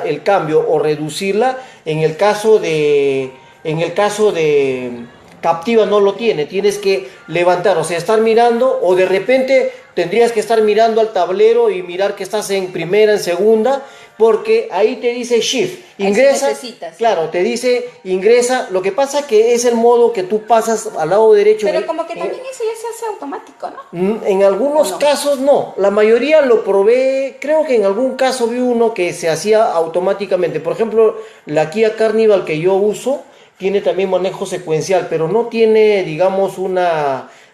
el cambio o reducirla, en el caso de Captiva no lo tiene, tienes que levantar, o sea, estar mirando, o de repente tendrías que estar mirando al tablero y mirar que estás en primera, en segunda, porque ahí te dice shift, ingresa, claro, te dice ingresa. Lo que pasa que es el modo que tú pasas al lado derecho. Pero como que también eso ya se hace automático, ¿no? En algunos casos no, la mayoría lo probé, creo que en algún caso vi uno que se hacía automáticamente. Por ejemplo, la Kia Carnival que yo uso tiene también manejo secuencial, pero no tiene, digamos,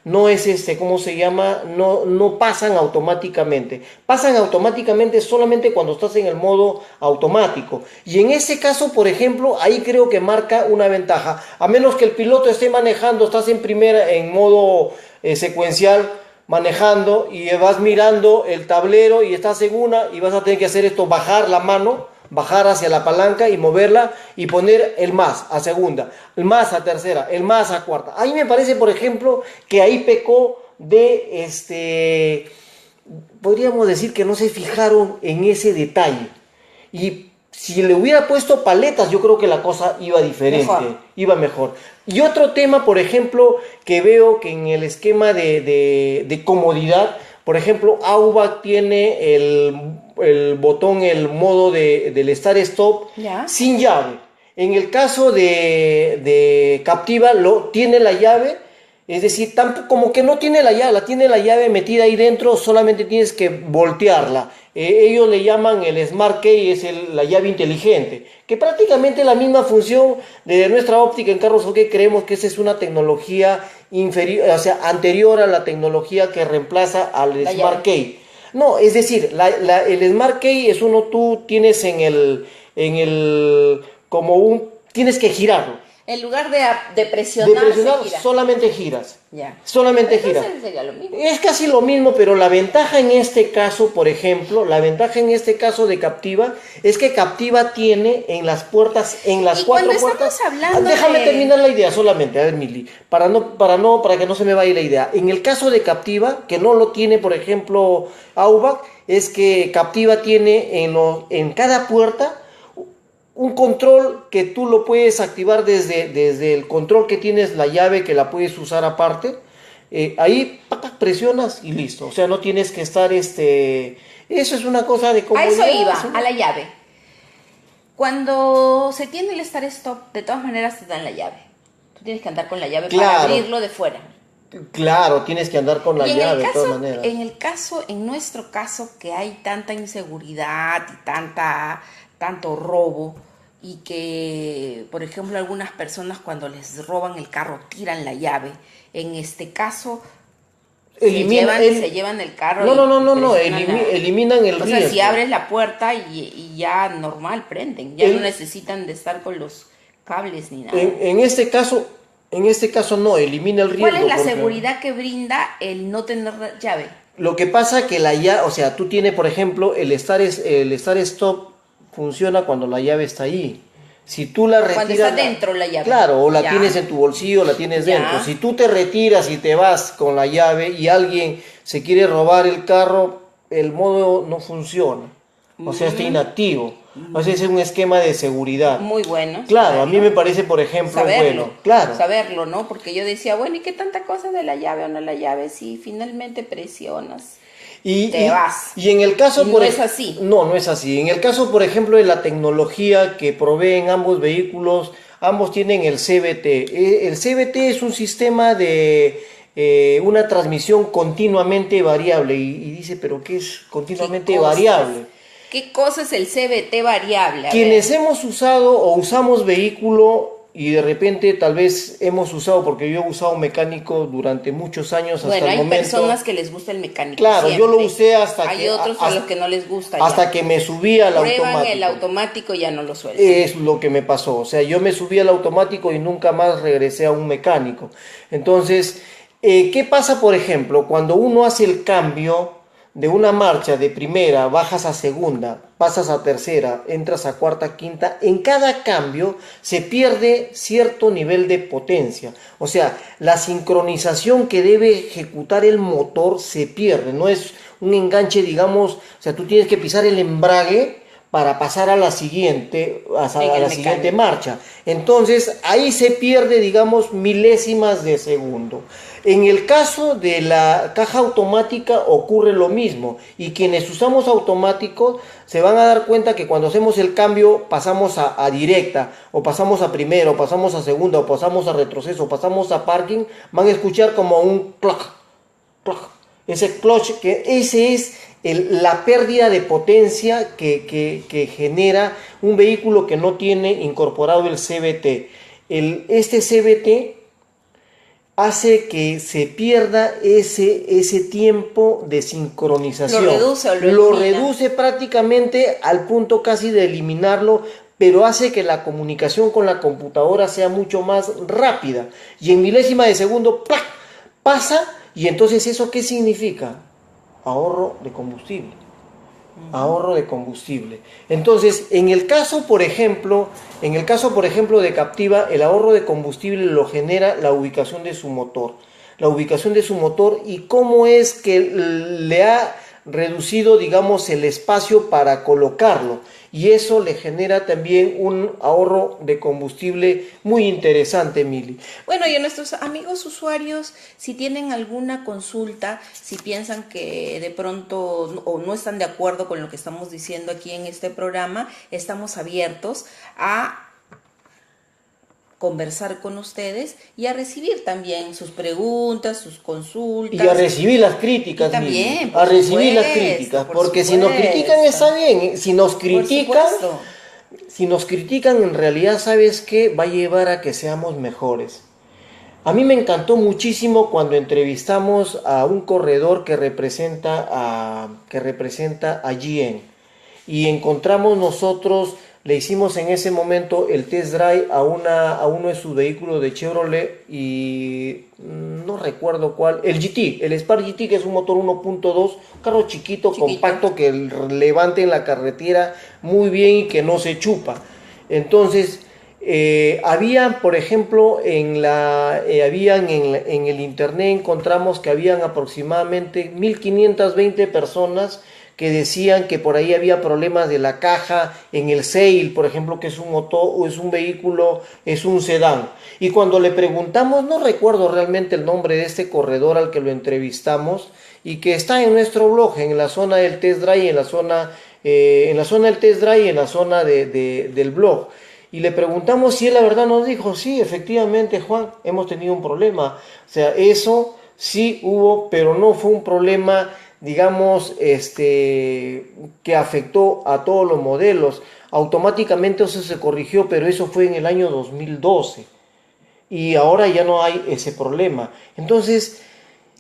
no es ¿cómo se llama? No pasan automáticamente. Pasan automáticamente solamente cuando estás en el modo automático. Y en ese caso, por ejemplo, ahí creo que marca una ventaja. A menos que el piloto esté manejando, estás en primera, en modo secuencial, manejando, y vas mirando el tablero y estás en una, y vas a tener que hacer esto, bajar la mano, bajar hacia la palanca y moverla y poner el más a segunda, el más a tercera, el más a cuarta. A mí me parece, por ejemplo, que ahí pecó podríamos decir que no se fijaron en ese detalle. Y si le hubiera puesto paletas, yo creo que la cosa iba diferente, iba mejor. Y otro tema, por ejemplo, que veo que en el esquema de comodidad, por ejemplo, AUBA tiene el botón, el modo del Start Stop sin llave. En el caso de Captiva tiene la llave, es decir, como que no tiene la llave, tiene la llave metida ahí dentro, solamente tienes que voltearla. Ellos le llaman el Smart Key, es la llave inteligente, que prácticamente es la misma función. De nuestra óptica en Carros OK creemos que esa es una tecnología inferior, o sea, anterior a la tecnología que reemplaza al Smart Key. No, es decir, el Smart Key es tú tienes tienes que girarlo. En lugar de presionar, gira. Solamente giras. Ya. Solamente giras. Sería lo mismo. Es casi lo mismo, pero la ventaja en este caso, por ejemplo, de Captiva, es que Captiva tiene en las puertas, en las cuatro puertas. Déjame terminar la idea solamente, a ver, Mili, para que no se me vaya la idea. En el caso de Captiva, que no lo tiene, por ejemplo, AUBA, es que Captiva tiene en cada puerta un control que tú lo puedes activar desde el control que tienes, la llave que la puedes usar aparte. Ahí presionas y listo. O sea, no tienes que estar Eso es una cosa de comodidad. A eso iba, a la llave. Cuando se tiene el Start Stop, de todas maneras te dan la llave. Tú tienes que andar con la llave para abrirlo de fuera. Claro, tienes que andar con la llave de todas maneras. En nuestro caso, que hay tanta inseguridad y tanto robo, y que, por ejemplo, algunas personas cuando les roban el carro tiran la llave. En este caso, se llevan el carro. No, eliminan el riesgo. O sea, si abres la puerta y ya normal prenden, ya no necesitan de estar con los cables ni nada. En este caso no, elimina el riesgo. ¿Cuál es la seguridad que brinda el no tener llave? Lo que pasa que la llave, o sea, tú tienes, por ejemplo, el Start Stop funciona cuando la llave está ahí. Si tú la retiras... Cuando está dentro la llave. Claro, o la tienes en tu bolsillo, la tienes dentro. Si tú te retiras y te vas con la llave y alguien se quiere robar el carro, el modo no funciona. O sea, está inactivo. O sea, ese es un esquema de seguridad. Muy bueno. Claro, a mí me parece, por ejemplo, bueno. Claro. Saberlo, ¿no? Porque yo decía, bueno, ¿y qué tanta cosa de la llave o no la llave? Si finalmente presionas... te vas. Y en el caso, no es así. No es así. En el caso, por ejemplo, de la tecnología que proveen ambos vehículos, ambos tienen el CVT. El CVT es un sistema de una transmisión continuamente variable. Y dice, ¿pero qué es continuamente variable? ¿Qué cosa es el CVT variable? Quienes hemos usado o usamos vehículo y de repente tal vez hemos usado, porque yo he usado mecánico durante muchos años hasta el momento. Bueno, hay personas que les gusta el mecánico. Claro, siempre. yo lo usé hasta hay que... Hay otros a los que no les gusta. Hasta ya. que me subí al Prueban automático. el automático y ya no lo sueltan. Es lo que me pasó. O sea, yo me subí al automático y nunca más regresé a un mecánico. Entonces, ¿qué pasa, por ejemplo, cuando uno hace el cambio de una marcha de primera, bajas a segunda, pasas a tercera, entras a cuarta, quinta? En cada cambio se pierde cierto nivel de potencia. O sea, la sincronización que debe ejecutar el motor se pierde. No es un enganche, digamos, o sea, tú tienes que pisar el embrague para pasar a la siguiente, siguiente marcha. Entonces, ahí se pierde, digamos, milésimas de segundo. En el caso de la caja automática ocurre lo mismo, y quienes usamos automáticos se van a dar cuenta que cuando hacemos el cambio pasamos a directa, o pasamos a primera, o pasamos a segunda, o pasamos a retroceso, o pasamos a parking, van a escuchar como un clock, clock. Ese clutch, que ese es la pérdida de potencia que genera un vehículo que no tiene incorporado el CVT. Este CVT hace que se pierda ese tiempo de sincronización. Lo reduce prácticamente al punto casi de eliminarlo, pero hace que la comunicación con la computadora sea mucho más rápida. Y en milésima de segundo, ¡plac!, pasa. Y entonces, ¿eso qué significa? Ahorro de combustible. Ahorro de combustible. Entonces, en el caso, por ejemplo, de Captiva, el ahorro de combustible lo genera la ubicación de su motor. La ubicación de su motor y cómo es que le ha reducido, digamos, el espacio para colocarlo. Y eso le genera también un ahorro de combustible muy interesante, Mili. Bueno, y a nuestros amigos usuarios, si tienen alguna consulta, si piensan que de pronto o no están de acuerdo con lo que estamos diciendo aquí en este programa, estamos abiertos a conversar con ustedes y a recibir también sus preguntas, sus consultas. Y a recibir las críticas. Y también, a recibir las críticas, porque si nos critican está bien, si nos critican en realidad, ¿sabes qué? Va a llevar a que seamos mejores. A mí me encantó muchísimo cuando entrevistamos a un corredor que representa a GM, y encontramos nosotros, le hicimos en ese momento el test drive a uno de sus vehículos de Chevrolet, y no recuerdo cuál, el GT, el Spark GT, que es un motor 1.2, carro chiquito, compacto, que levante en la carretera muy bien y que no se chupa. Entonces, había, por ejemplo, en el internet encontramos que habían aproximadamente 1520 personas que decían que por ahí había problemas de la caja en el Sail, por ejemplo, que es un motor, es un vehículo, es un sedán. Y cuando le preguntamos, no recuerdo realmente el nombre de este corredor al que lo entrevistamos, y que está en nuestro blog, en la zona del test drive, en la zona del test drive y en la zona del blog. Y le preguntamos si él la verdad nos dijo, sí, efectivamente, Juan, hemos tenido un problema. O sea, eso sí hubo, pero no fue un problema, digamos, que afectó a todos los modelos. Automáticamente eso se corrigió, pero eso fue en el año 2012. Y ahora ya no hay ese problema. Entonces,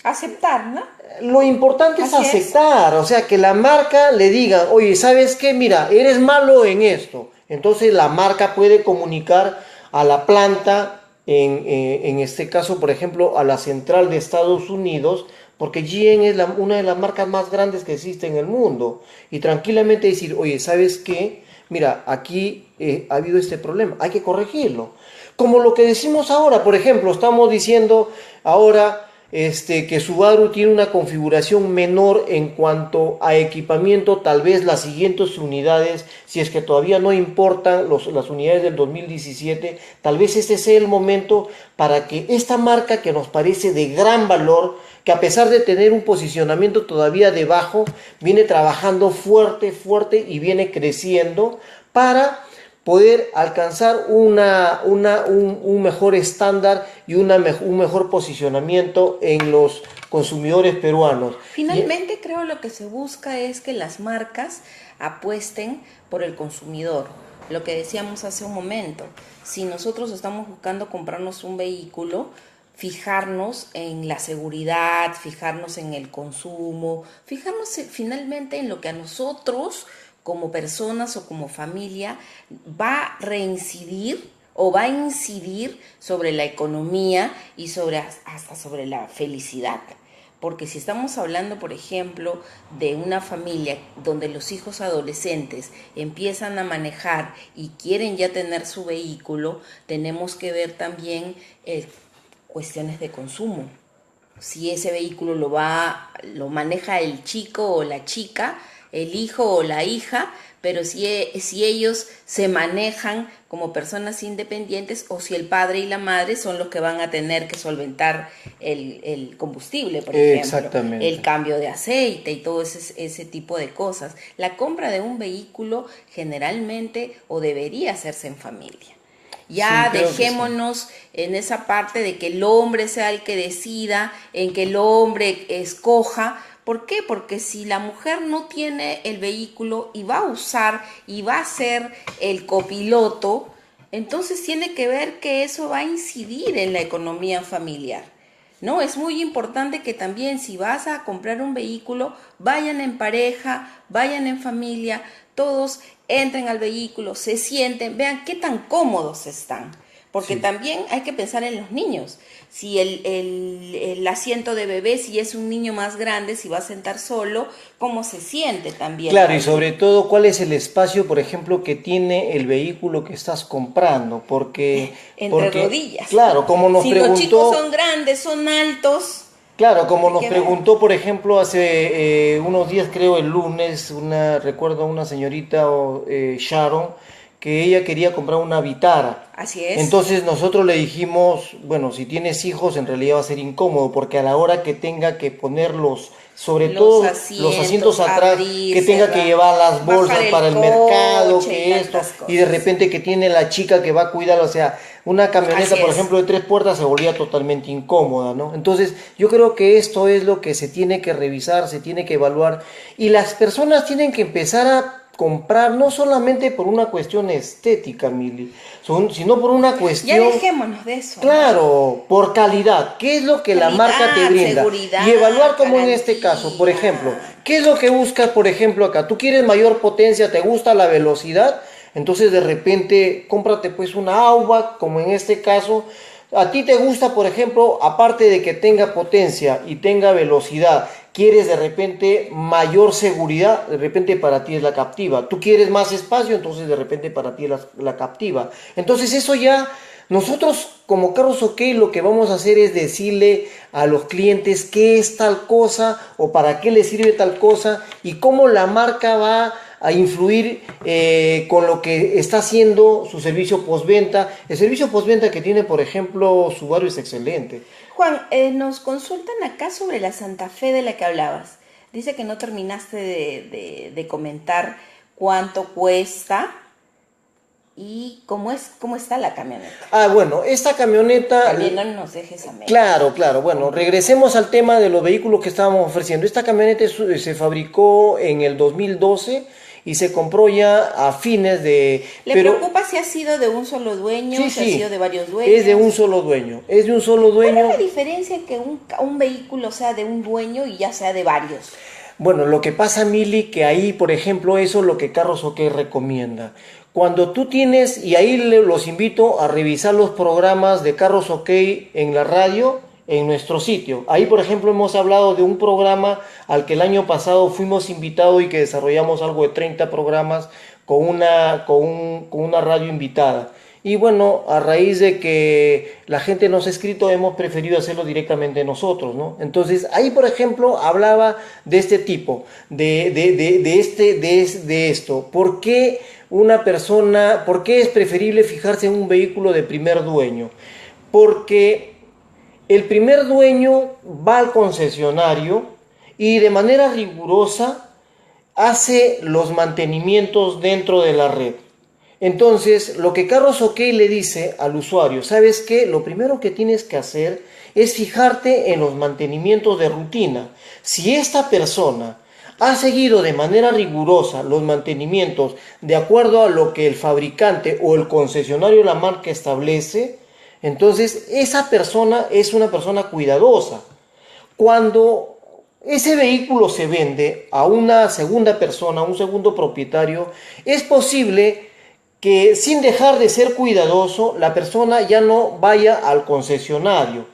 aceptar, ¿no? Lo importante es aceptar, o sea, que la marca le diga, oye, ¿sabes qué? Mira, eres malo en esto. Entonces la marca puede comunicar a la planta, en este caso, por ejemplo, a la central de Estados Unidos, porque GM es una de las marcas más grandes que existe en el mundo, y tranquilamente decir, oye, ¿sabes qué? Mira, aquí ha habido este problema, hay que corregirlo. Como lo que decimos ahora, por ejemplo, estamos diciendo ahora que Subaru tiene una configuración menor en cuanto a equipamiento. Tal vez las siguientes unidades, si es que todavía no importan las unidades del 2017, tal vez este sea el momento para que esta marca, que nos parece de gran valor, que a pesar de tener un posicionamiento todavía debajo, viene trabajando fuerte y viene creciendo para poder alcanzar un mejor estándar y un mejor posicionamiento en los consumidores peruanos. Finalmente, creo lo que se busca es que las marcas apuesten por el consumidor. Lo que decíamos hace un momento, si nosotros estamos buscando comprarnos un vehículo, fijarnos en la seguridad, fijarnos en el consumo, fijarnos finalmente en lo que a nosotros como personas o como familia va a reincidir o va a incidir sobre la economía y hasta sobre la felicidad. Porque si estamos hablando, por ejemplo, de una familia donde los hijos adolescentes empiezan a manejar y quieren ya tener su vehículo, tenemos que ver también cuestiones de consumo. Si ese vehículo lo maneja el chico o la chica, el hijo o la hija, pero si ellos se manejan como personas independientes o si el padre y la madre son los que van a tener que solventar el combustible, por ejemplo, exactamente, el cambio de aceite y todo ese tipo de cosas. La compra de un vehículo generalmente o debería hacerse en familia. Ya sí, dejémonos en esa parte de que el hombre sea el que decida, en que el hombre escoja. ¿Por qué? Porque si la mujer no tiene el vehículo y va a usar y va a ser el copiloto, entonces tiene que ver que eso va a incidir en la economía familiar. No, es muy importante que también si vas a comprar un vehículo, vayan en pareja, vayan en familia, todos entren al vehículo, se sienten, vean qué tan cómodos están. Porque sí, también hay que pensar en los niños. Si el asiento de bebé, si es un niño más grande, si va a sentar solo, ¿cómo se siente también? Claro, y sobre todo, ¿cuál es el espacio, por ejemplo, que tiene el vehículo que estás comprando? Porque rodillas. Claro, como nos preguntó... Si los chicos son grandes, son altos... Claro, como nos preguntó, por ejemplo, hace unos días, creo el lunes, recuerdo a una señorita, Sharon, que ella quería comprar una Vitara. Así es. Entonces nosotros le dijimos, bueno, si tienes hijos en realidad va a ser incómodo, porque a la hora que tenga que ponerlos, sobre todo los asientos atrás, abrir, que tenga que llevar las bolsas para el mercado, que esto, y de repente que tiene la chica que va a cuidar, o sea, una camioneta, por ejemplo, de 3 puertas se volvía totalmente incómoda, ¿no? Entonces, yo creo que esto es lo que se tiene que revisar, se tiene que evaluar, y las personas tienen que empezar a comprar no solamente por una cuestión estética, Mili, sino por una cuestión... Ya dejémonos de eso. Claro, ¿no? Por calidad. ¿Qué es lo que calidad, la marca te brinda? Y evaluar como garantía. En este caso, por ejemplo, ¿qué es lo que buscas, por ejemplo, acá? ¿Tú quieres mayor potencia? ¿Te gusta la velocidad? Entonces, de repente, cómprate pues una Outback, como en este caso. A ti te gusta, por ejemplo, aparte de que tenga potencia y tenga velocidad, quieres de repente mayor seguridad, de repente para ti es la Captiva. Tú quieres más espacio, entonces de repente para ti es la Captiva. Entonces eso ya, nosotros como Carros OK lo que vamos a hacer es decirle a los clientes qué es tal cosa o para qué les sirve tal cosa y cómo la marca va a influir con lo que está haciendo su servicio postventa. El servicio postventa que tiene, por ejemplo, Subaru es excelente. Juan, nos consultan acá sobre la Santa Fe de la que hablabas. Dice que no terminaste de comentar cuánto cuesta y cómo está la camioneta. Ah, bueno, esta camioneta... También no nos dejes a medio. Claro. Bueno, regresemos al tema de los vehículos que estábamos ofreciendo. Esta camioneta se fabricó en el 2012 y se compró ya a fines de... ¿Le preocupa si ha sido de un solo dueño? Sí, si ha sido de varios dueños. Es de un solo dueño. Es de un solo dueño. ¿Cuál es la diferencia en que un vehículo sea de un dueño y ya sea de varios? Bueno, lo que pasa, Mili, que ahí, por ejemplo, eso es lo que Carros OK recomienda. Cuando tú tienes, y ahí los invito a revisar los programas de Carros OK en la radio, en nuestro sitio. Ahí, por ejemplo, hemos hablado de un programa al que el año pasado fuimos invitados y que desarrollamos algo de 30 programas con una radio invitada. Y bueno, a raíz de que la gente nos ha escrito, hemos preferido hacerlo directamente nosotros, ¿no? Entonces, ahí, por ejemplo, hablaba de este tipo, de esto. ¿Por qué es preferible fijarse en un vehículo de primer dueño? Porque el primer dueño va al concesionario y de manera rigurosa hace los mantenimientos dentro de la red. Entonces, lo que Carlos OK le dice al usuario, ¿sabes qué? Lo primero que tienes que hacer es fijarte en los mantenimientos de rutina. Si esta persona ha seguido de manera rigurosa los mantenimientos de acuerdo a lo que el fabricante o el concesionario de la marca establece, entonces esa persona es una persona cuidadosa. Cuando ese vehículo se vende a una segunda persona, a un segundo propietario, es posible que sin dejar de ser cuidadoso, la persona ya no vaya al concesionario.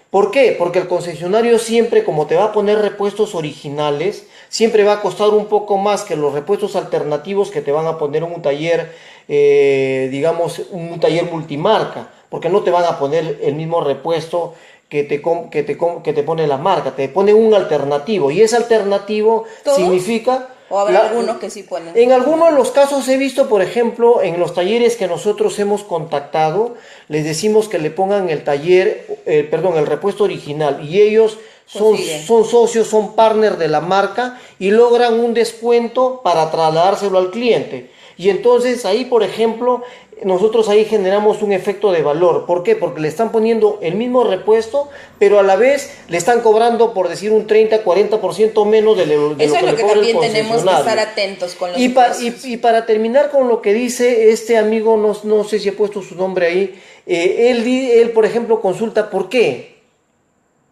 ¿Por qué? Porque el concesionario siempre, como te va a poner repuestos originales, siempre va a costar un poco más que los repuestos alternativos que te van a poner en un taller, digamos, un taller multimarca, porque no te van a poner el mismo repuesto que te pone la marca, te pone un alternativo, y ese alternativo ¿Todos? significa... ¿O habrá algunos que sí ponen? En algunos de los casos he visto, por ejemplo, en los talleres que nosotros hemos contactado, les decimos que le pongan el el repuesto original, y ellos son socios, son partners de la marca y logran un descuento para trasladárselo al cliente. Y entonces ahí, por ejemplo, nosotros ahí generamos un efecto de valor. ¿Por qué? Porque le están poniendo el mismo repuesto, pero a la vez le están cobrando, por decir, un 30-40% menos de lo que le cobra el concesionario. Eso es lo que también tenemos que estar atentos con los precios. Y para terminar con lo que dice este amigo, no sé si he puesto su nombre ahí, él, por ejemplo, consulta por qué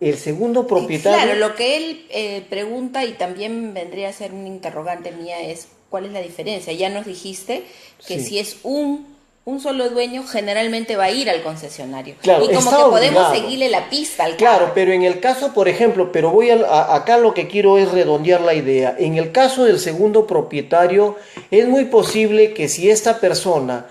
el segundo propietario... Claro, lo que él pregunta, y también vendría a ser un interrogante mía, es ¿cuál es la diferencia? Ya nos dijiste que si es un solo dueño, generalmente va a ir al concesionario. Claro, y como que podemos seguirle la pista al carro. Claro, pero en el caso, por ejemplo, pero acá lo que quiero es redondear la idea. En el caso del segundo propietario, es muy posible que si esta persona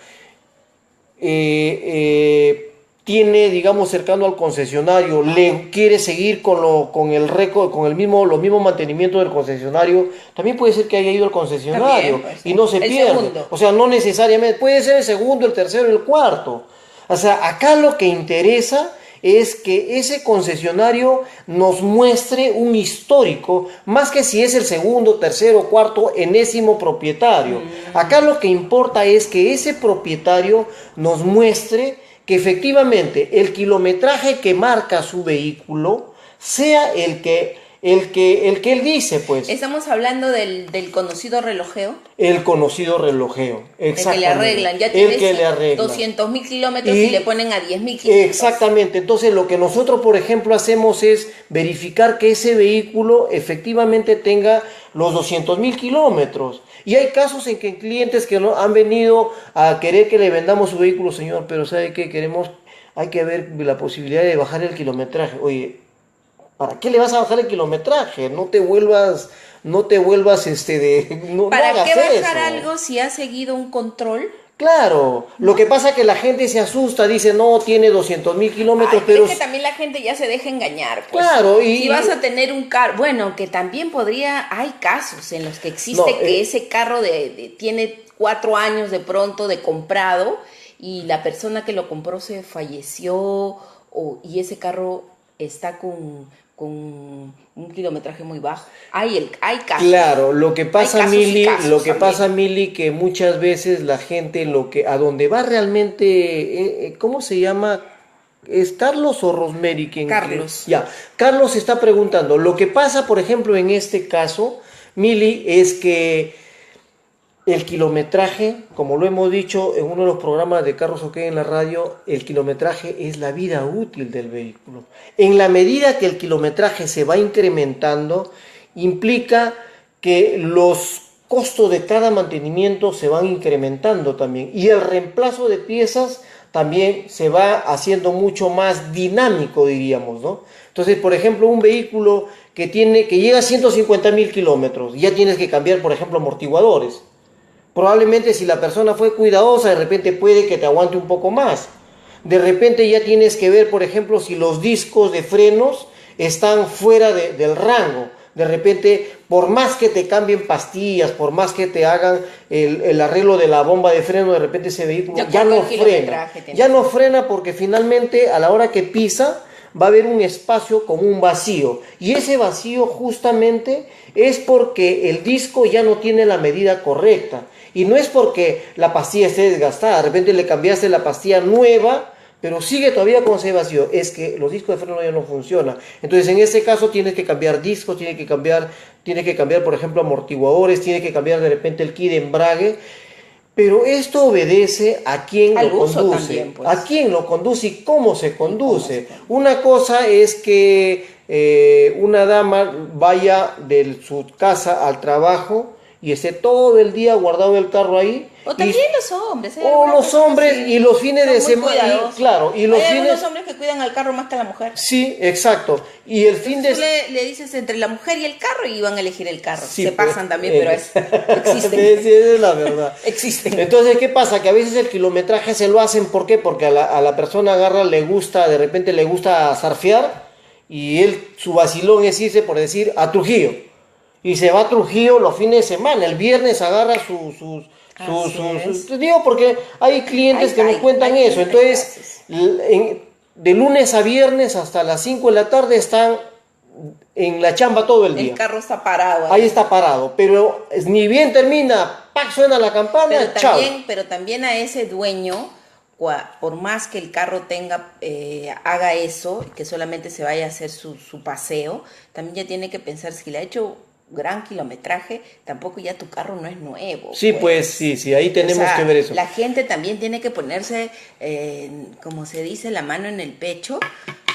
tiene, digamos, cercano al concesionario, le quiere seguir con el mismo mantenimiento del concesionario, también puede ser que haya ido al concesionario y no se pierde. Segundo. O sea, no necesariamente, puede ser el segundo, el tercero, el cuarto. O sea, acá lo que interesa es que ese concesionario nos muestre un histórico, más que si es el segundo, tercero, cuarto, enésimo propietario. Acá lo que importa es que ese propietario nos muestre que efectivamente el kilometraje que marca su vehículo sea el que él dice, pues. Estamos hablando del conocido relojeo. El conocido relojeo, exactamente. El que le arreglan, ya tienes 200.000 kilómetros y le ponen a 10.000 kilómetros. Exactamente, entonces lo que nosotros, por ejemplo, hacemos es verificar que ese vehículo efectivamente tenga los 200.000 kilómetros. Y hay casos en que clientes que no han venido a querer que le vendamos su vehículo, señor, pero ¿sabe qué? Hay que ver la posibilidad de bajar el kilometraje. Oye, ¿para qué le vas a bajar el kilometraje? No te vuelvas no ¿Para qué bajar eso. algo si has seguido un control? Claro, lo que pasa es que la gente se asusta, dice, no, tiene 200.000 kilómetros, pero... es que también la gente ya se deja engañar, pues. Claro, si vas a tener un carro, bueno, que también hay casos en los que existe que ese carro tiene 4 años de pronto de comprado y la persona que lo compró se falleció y ese carro está con un kilometraje muy bajo. Hay casos. Claro, lo que pasa, Mili, que muchas veces la gente a donde va realmente, ¿cómo se llama? ¿Es Carlos o Rosemary? Carlos. Carlos está preguntando. Lo que pasa, por ejemplo, en este caso, Mili, es que el kilometraje, como lo hemos dicho en uno de los programas de Carlos OK en la radio, el kilometraje es la vida útil del vehículo. En la medida que el kilometraje se va incrementando, implica que los costos de cada mantenimiento se van incrementando también. Y el reemplazo de piezas también se va haciendo mucho más dinámico, diríamos, ¿no? Entonces, por ejemplo, un vehículo que llega a 150.000 kilómetros, ya tienes que cambiar, por ejemplo, amortiguadores. Probablemente si la persona fue cuidadosa, de repente puede que te aguante un poco más. De repente ya tienes que ver, por ejemplo, si los discos de frenos están fuera del rango. De repente, por más que te cambien pastillas, por más que te hagan el arreglo de la bomba de freno, de repente ese vehículo ya no frena. Ya no frena porque finalmente a la hora que pisa va a haber un espacio con un vacío. Y ese vacío justamente es porque el disco ya no tiene la medida correcta. Y no es porque la pastilla esté desgastada, de repente le cambiaste la pastilla nueva, pero sigue todavía con ese vacío. Es que los discos de freno ya no funcionan. Entonces, en ese caso tienes que cambiar discos, tienes que cambiar, por ejemplo, amortiguadores, tienes que cambiar de repente el kit de embrague. Pero esto obedece a quien Al lo uso conduce, también, pues. a quién lo conduce y cómo se conduce. conduce. Una cosa es que una dama vaya de su casa al trabajo y esté todo el día guardado el carro ahí. O también los hombres. O los hombres y los fines de semana. Claro, y los Hay fines. algunos hombres que cuidan al carro más que a la mujer. Sí, exacto. Y el fin de Tú le dices entre la mujer y el carro y van a elegir el carro. Sí, Se pues, pasan también, pero existen. Sí, esa es la verdad. Existen. Entonces, ¿qué pasa? Que a veces el kilometraje se lo hacen, ¿por qué? Porque a la persona agarra, le gusta, de repente le gusta surfear y su vacilón es irse, por decir, a Trujillo. Y se va a Trujillo los fines de semana. El viernes agarra digo, porque hay clientes que nos cuentan eso. Entonces, de lunes a viernes hasta las 5 de la tarde están en la chamba todo el día. El carro está parado. Ahí está parado, pero ni bien termina, ¡pac! Suena la campana, chao. Pero también a ese dueño, por más que el carro haga eso, que solamente se vaya a hacer su paseo, también ya tiene que pensar si le ha hecho gran kilometraje, tampoco ya tu carro no es nuevo. Sí, pues sí, ahí tenemos que ver eso. La gente también tiene que ponerse, como se dice, la mano en el pecho,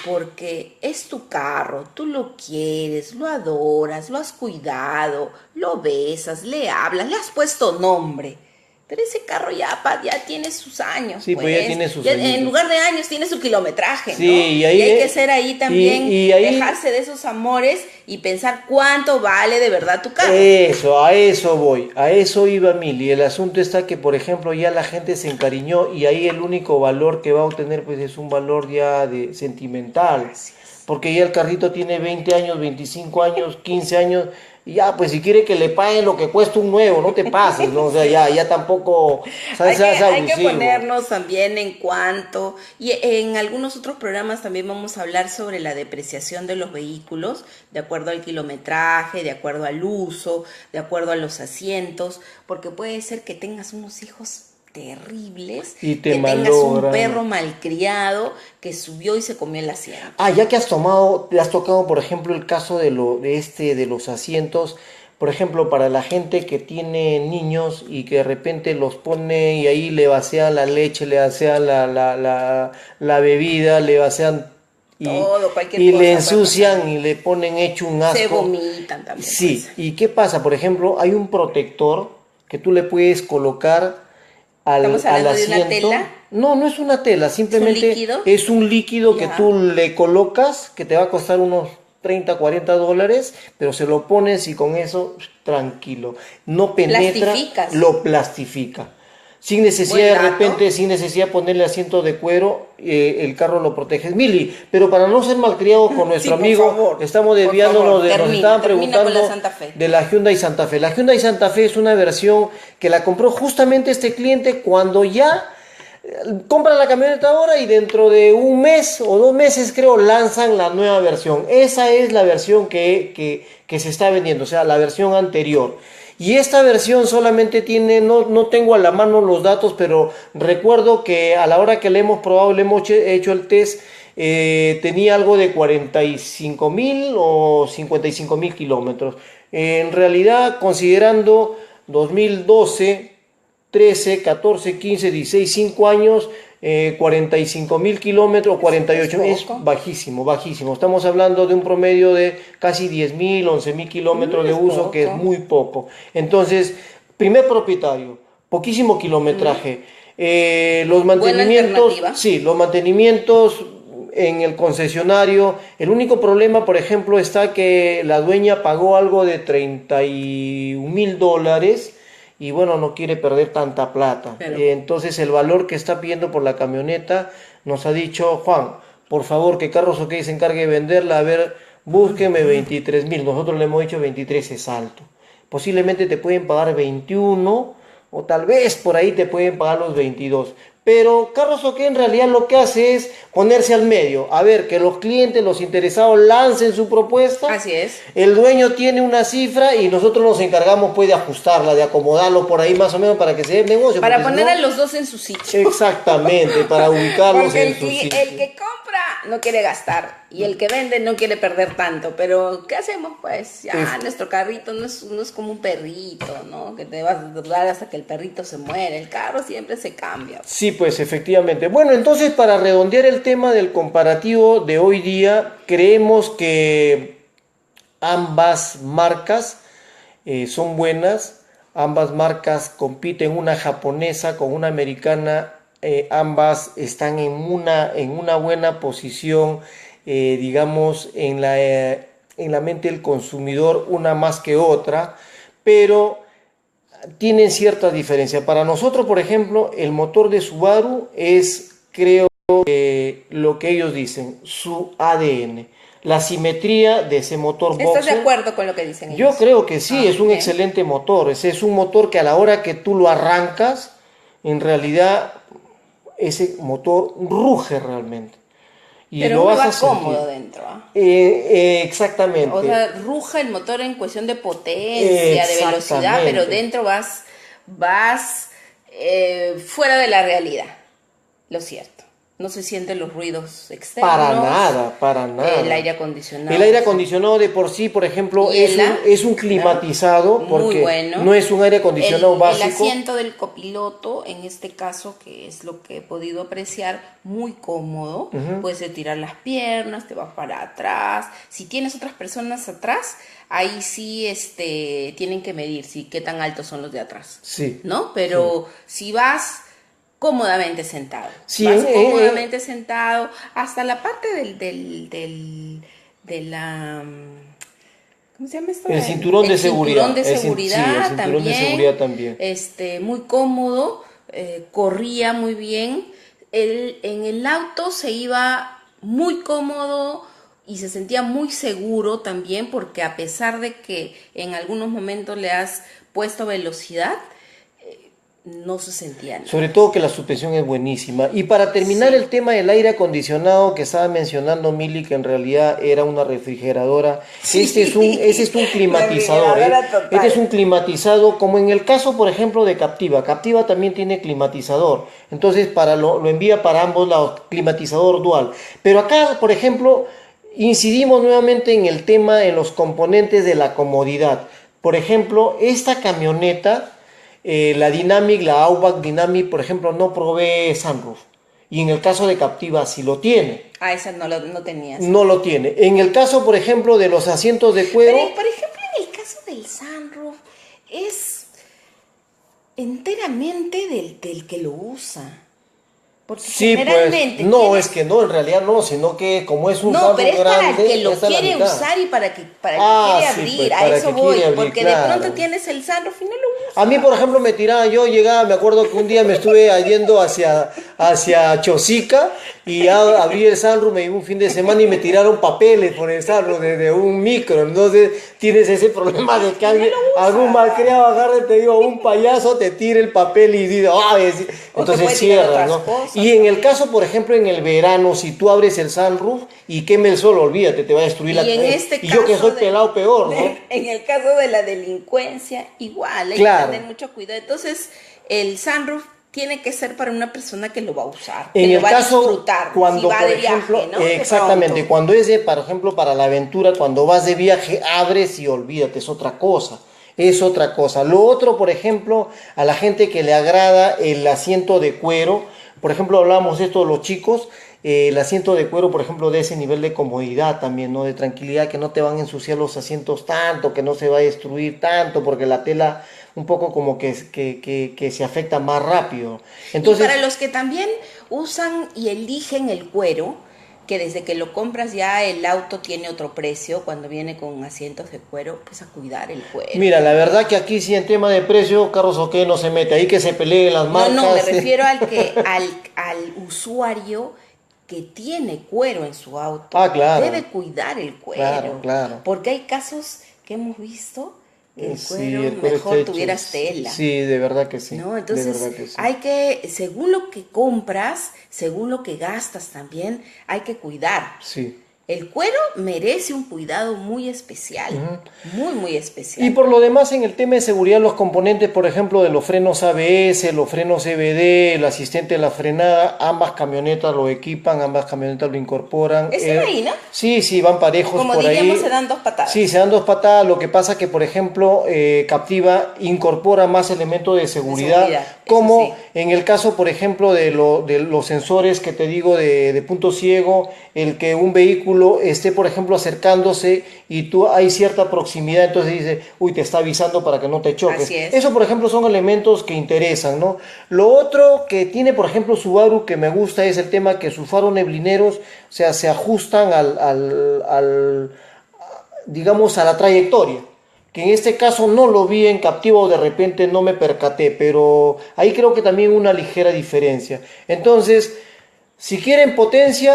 porque es tu carro, tú lo quieres, lo adoras, lo has cuidado, lo besas, le hablas, le has puesto nombre. Pero ese carro ya tiene sus años. Sí, pues ya tiene sus años. En lugar de años tiene su kilometraje, sí, ¿no? Y ahí hay que ser ahí también, dejarse de esos amores y pensar cuánto vale de verdad tu carro. A eso voy, a eso iba Mili. El asunto está que, por ejemplo, ya la gente se encariñó y ahí el único valor que va a obtener pues es un valor ya sentimental. Gracias. Porque ya el carrito tiene 20 años, 25 años, 15 años... Y ya, pues si quiere que le paguen lo que cuesta un nuevo, no te pases, ¿no? O sea, ya tampoco... Hay que ponernos también en cuanto... Y en algunos otros programas también vamos a hablar sobre la depreciación de los vehículos, de acuerdo al kilometraje, de acuerdo al uso, de acuerdo a los asientos, porque puede ser que tengas unos hijos terribles, y que tengas un perro malcriado que subió y se comió el asiento. Ya que has tocado, por ejemplo, el caso de los asientos, por ejemplo, para la gente que tiene niños y que de repente los pone y ahí le vacían la leche, le vacían la bebida, le vacían cualquier y cosa, le ensucian y le ponen hecho un asco. Se vomitan también. Sí, pues. ¿Y qué pasa? Por ejemplo, hay un protector que tú le puedes colocar ¿Estamos hablando al asiento. de una tela? No es una tela, simplemente es un líquido que tú le colocas, que te va a costar unos 30, 40 dólares, pero se lo pones y con eso, tranquilo, no penetra, lo plastifica. Sin necesidad sin necesidad de ponerle asiento de cuero, el carro lo protege. Mili, pero para no ser malcriados con nuestro amigo, favor, estamos desviándonos nos estaban preguntando de la Hyundai Santa Fe. La Hyundai Santa Fe es una versión que la compró justamente este cliente cuando ya compra la camioneta ahora y dentro de un mes o 2 meses creo lanzan la nueva versión. Esa es la versión que se está vendiendo, o sea, la versión anterior. Y esta versión solamente tiene, no tengo a la mano los datos, pero recuerdo que a la hora que le hemos probado, le hemos hecho el test, tenía algo de 45,000 o 55,000 kilómetros. En realidad, considerando 2012, 13, 14, 15, 16, 5 años, 45,000 kilómetros, 48, es bajísimo. Estamos hablando de un promedio de casi 10,000, 11,000 kilómetros de uso, que es muy poco. Entonces, primer propietario, poquísimo kilometraje. Los mantenimientos en el concesionario. El único problema, por ejemplo, está que la dueña pagó algo de 31,000 dólares. Y bueno, no quiere perder tanta plata. Entonces el valor que está pidiendo por la camioneta, nos ha dicho, Juan, por favor, que Carros OK se encargue de venderla, a ver, búsqueme 23,000. Nosotros le hemos dicho 23 es alto. Posiblemente te pueden pagar 21 o tal vez por ahí te pueden pagar los 22. Pero Carlos Oqué en realidad lo que hace es ponerse al medio, a ver que los clientes, los interesados lancen su propuesta. Así es. El dueño tiene una cifra y nosotros nos encargamos pues de ajustarla, de acomodarlo por ahí más o menos para que se dé el negocio. Para poner si a no, los dos en su sitio. exactamente, para ubicarlos Porque en su sitio. el que compra no quiere gastar y el que vende no quiere perder tanto. Pero, ¿qué hacemos? Pues ya nuestro carrito no es como un perrito, ¿no? Que te vas a durar hasta que el perrito se muere. El carro siempre se cambia. Sí, pues efectivamente. Bueno, entonces para redondear el tema del comparativo de hoy día, creemos que ambas marcas son buenas, ambas marcas compiten, una japonesa con una americana, ambas están en una buena posición, digamos, en la mente del consumidor, una más que otra, pero tienen cierta diferencia. Para nosotros, por ejemplo, el motor de Subaru es, creo, lo que ellos dicen, su ADN. La simetría de ese motor ¿Estás de boxer. acuerdo con lo que dicen Yo ellos? creo que sí, es un bien. excelente motor. Es un motor que a la hora que tú lo arrancas, en realidad ese motor ruge realmente. Y Pero lo uno vas a va sentir. cómodo dentro, ¿ah? Exactamente. O sea, ruja el motor en cuestión de potencia, de velocidad, pero Exactamente. dentro vas fuera de la realidad. Lo cierto. No se sienten los ruidos externos. Para nada, para nada. El aire acondicionado. El aire acondicionado de por sí, por ejemplo, Hiela, es un climatizado, muy porque bueno. no es un aire acondicionado El básico. asiento del copiloto, en este caso, que es lo que he podido apreciar, muy cómodo. Puedes estirar las piernas, te vas para atrás. Si tienes otras personas atrás, ahí sí tienen que medir qué tan altos son los de atrás. Sí. ¿No? Pero si vas cómodamente sentado. Sí, Vas cómodamente sentado hasta la parte de la... ¿Cómo se llama esto? El cinturón de seguridad. Cinturón de Sí, seguridad el cinturón de seguridad también. Muy cómodo, corría muy bien. En el auto se iba muy cómodo y se sentía muy seguro también, porque a pesar de que en algunos momentos le has puesto velocidad, no se sentía nada. Sobre todo que la suspensión es buenísima. Y para terminar Sí. el tema del aire acondicionado que estaba mencionando Mili, que en realidad era una refrigeradora, Sí. ese es un climatizador. Refrigeradora total. Este es un climatizado, como en el caso, por ejemplo, de Captiva. Captiva también tiene climatizador. Entonces lo envía para ambos lados, climatizador dual. Pero acá, por ejemplo, incidimos nuevamente en el tema, en los componentes de la comodidad. Por ejemplo, esta camioneta, la Dynamic, la Outback Dynamic, por ejemplo, no provee sunroof. Y en el caso de Captiva sí lo tiene. Ah, esa no tenía. No lo tiene. En el caso, por ejemplo, de los asientos de cuero. Pero, por ejemplo, en el caso del sunroof, es enteramente del que lo usa. Porque Sí, generalmente pues, no, tienes- es que no, en realidad no, sino que como es un No, sunroof pero es para el grande, que lo está a la quiere mitad. usar y para el que Ah, quiere sí, abrir. pues, A para eso que voy. quiere abrir, Porque claro. de pronto tienes el sunroof y no lo usas. A mí, por ejemplo, me tiraban, yo llegaba, me acuerdo que un día me estuve yendo hacia Chosica y ya abrí el sunroof, me iba un fin de semana y me tiraron papeles por el sunroof de un micro. Entonces tienes ese problema de que algún malcriado agarre, te digo, un payaso te tire el papel y dice, O te entonces puede tirar cierras, otras ¿no? cosas Y en el también. caso, por ejemplo, en el verano, si tú abres el sunroof y queme el sol, olvídate, te va a destruir Y en este y yo que caso soy pelado peor, ¿no? En el caso de la delincuencia, igual, hay Claro. que tener mucho cuidado. Entonces, el sunroof tiene que ser para una persona que lo va a usar, En que el lo va caso, a disfrutar, cuando, si va por de ejemplo, viaje, ¿no? De exactamente, pronto. cuando es de, por ejemplo, para la aventura, cuando vas de viaje, abres y olvídate, es otra cosa. Es otra cosa. Lo otro, por ejemplo, a la gente que le agrada el asiento de cuero, por ejemplo, hablábamos de esto de los chicos, el asiento de cuero, por ejemplo, de ese nivel de comodidad también, ¿no? De tranquilidad, que no te van a ensuciar los asientos tanto, que no se va a destruir tanto, porque la tela un poco como que se afecta más rápido. Entonces, Y para los que también usan y eligen el cuero, que desde que lo compras ya el auto tiene otro precio cuando viene con asientos de cuero, pues a cuidar el cuero. mira, la verdad que aquí sí en tema de precio, Carlos Oqué no se mete, ahí que se peleen las marcas. No, me refiero al usuario que tiene cuero en su auto. Ah, claro. Debe cuidar el cuero. Claro, claro. Porque hay casos que hemos visto que el Sí, cuero el cuero mejor está hecho. tuvieras tela. Sí, de verdad que sí. ¿No? De Entonces verdad que sí. hay que, según lo que compras, según lo que gastas también, hay que cuidar. Sí. El cuero merece un cuidado muy especial, muy, muy Y especial. por lo demás, en el tema de seguridad, los componentes, por ejemplo, de los frenos ABS, los frenos EBD, el asistente de la frenada, ambas camionetas lo equipan, ambas camionetas lo incorporan. Están ahí, ¿no? Sí, sí, van parejos Como por diríamos, ahí. se dan dos Sí, patadas se dan dos patadas. Lo que pasa que, por ejemplo, Captiva incorpora más elementos de de seguridad, seguridad, eso como sí. en el caso, por ejemplo, de los sensores que te digo de punto ciego, el que un vehículo esté, por ejemplo, acercándose y tú hay cierta proximidad, entonces dice, uy, te está avisando para que no te choques. Así es. Eso, por ejemplo, son elementos que interesan, ¿no? Lo otro que tiene, por ejemplo, Subaru que me gusta es el tema que sus faros neblineros, o sea, se ajustan digamos, a la trayectoria. Que en este caso no lo vi en Captiva o de repente no me percaté, pero ahí creo que también una ligera diferencia. Entonces, si quieren potencia,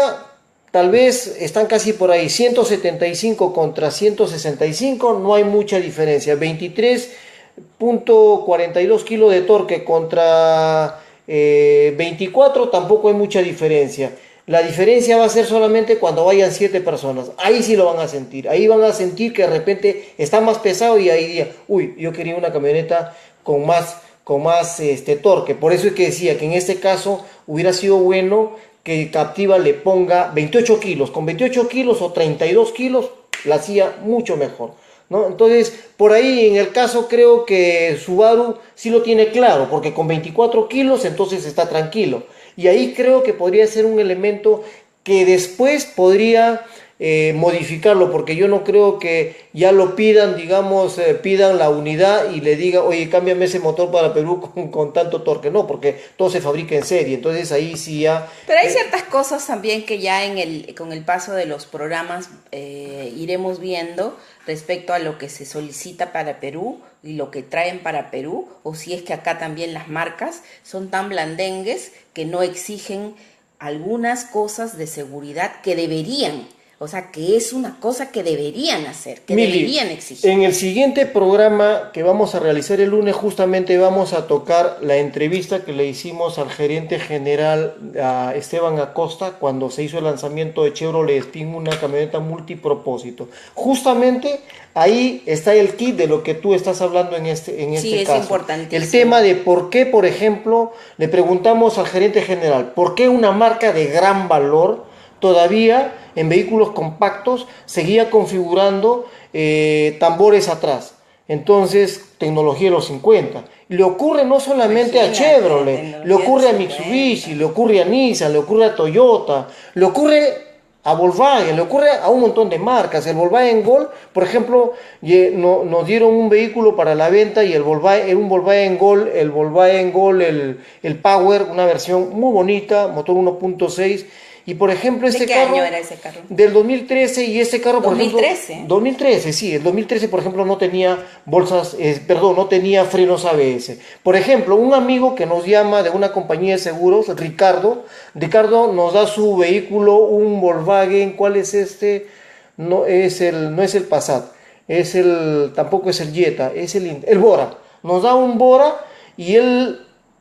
tal vez están casi por ahí, 175 contra 165, no hay mucha diferencia. 23.42 kilos de torque contra 24, tampoco hay mucha diferencia. La diferencia va a ser solamente cuando vayan 7 personas. Ahí sí lo van a sentir. Ahí van a sentir que de repente está más pesado y ahí digan, uy, yo quería una camioneta con más torque. Por eso es que decía que en este caso hubiera sido bueno que Captiva le ponga 28 kilos. Con 28 kilos o 32 kilos la hacía mucho mejor, ¿no? Entonces, por ahí en el caso creo que Subaru sí lo tiene claro, porque con 24 kilos entonces está tranquilo. Y ahí creo que podría ser un elemento que después podría modificarlo, porque yo no creo que ya lo pidan, digamos, pidan la unidad y le diga, oye, cámbiame ese motor para Perú con tanto torque. No, porque todo se fabrica en serie, entonces ahí sí ya... Pero hay ciertas cosas también que ya con el paso de los programas iremos viendo respecto a lo que se solicita para Perú y lo que traen para Perú, o si es que acá también las marcas son tan blandengues que no exigen algunas cosas de seguridad que deberían, o sea, que es una cosa que deberían hacer, que Mili, deberían exigir. en el siguiente programa que vamos a realizar el lunes, justamente vamos a tocar la entrevista que le hicimos al gerente general a Esteban Acosta cuando se hizo el lanzamiento de Chevrolet Spin, una camioneta multipropósito. Justamente ahí está el kit de lo que tú estás hablando en Sí, este es caso. importantísimo. El tema de por qué, por ejemplo, le preguntamos al gerente general, ¿por qué una marca de gran valor todavía en vehículos compactos seguía configurando tambores atrás? Entonces, tecnología de los 50. Le ocurre no solamente a Imagínate, Chevrolet, tecnología le ocurre a de los Mitsubishi, 50. le ocurre a Nissan, le ocurre a Toyota, le ocurre a Volkswagen, le ocurre a un montón de marcas. El Volkswagen Gol, por ejemplo, nos dieron un vehículo para la venta y era un Volkswagen Gol, el Power, una versión muy bonita, motor 1.6. Y por ejemplo, ¿De qué año era ese carro? Del 2013, y este carro, por 2013. ejemplo, 2013, sí, el 2013, por ejemplo, no tenía no tenía frenos ABS. Por ejemplo, un amigo que nos llama de una compañía de seguros, Ricardo nos da su vehículo, un Volkswagen. ¿Cuál es este? No es el Passat, tampoco es el Jetta, es el Bora. Nos da un Bora y él,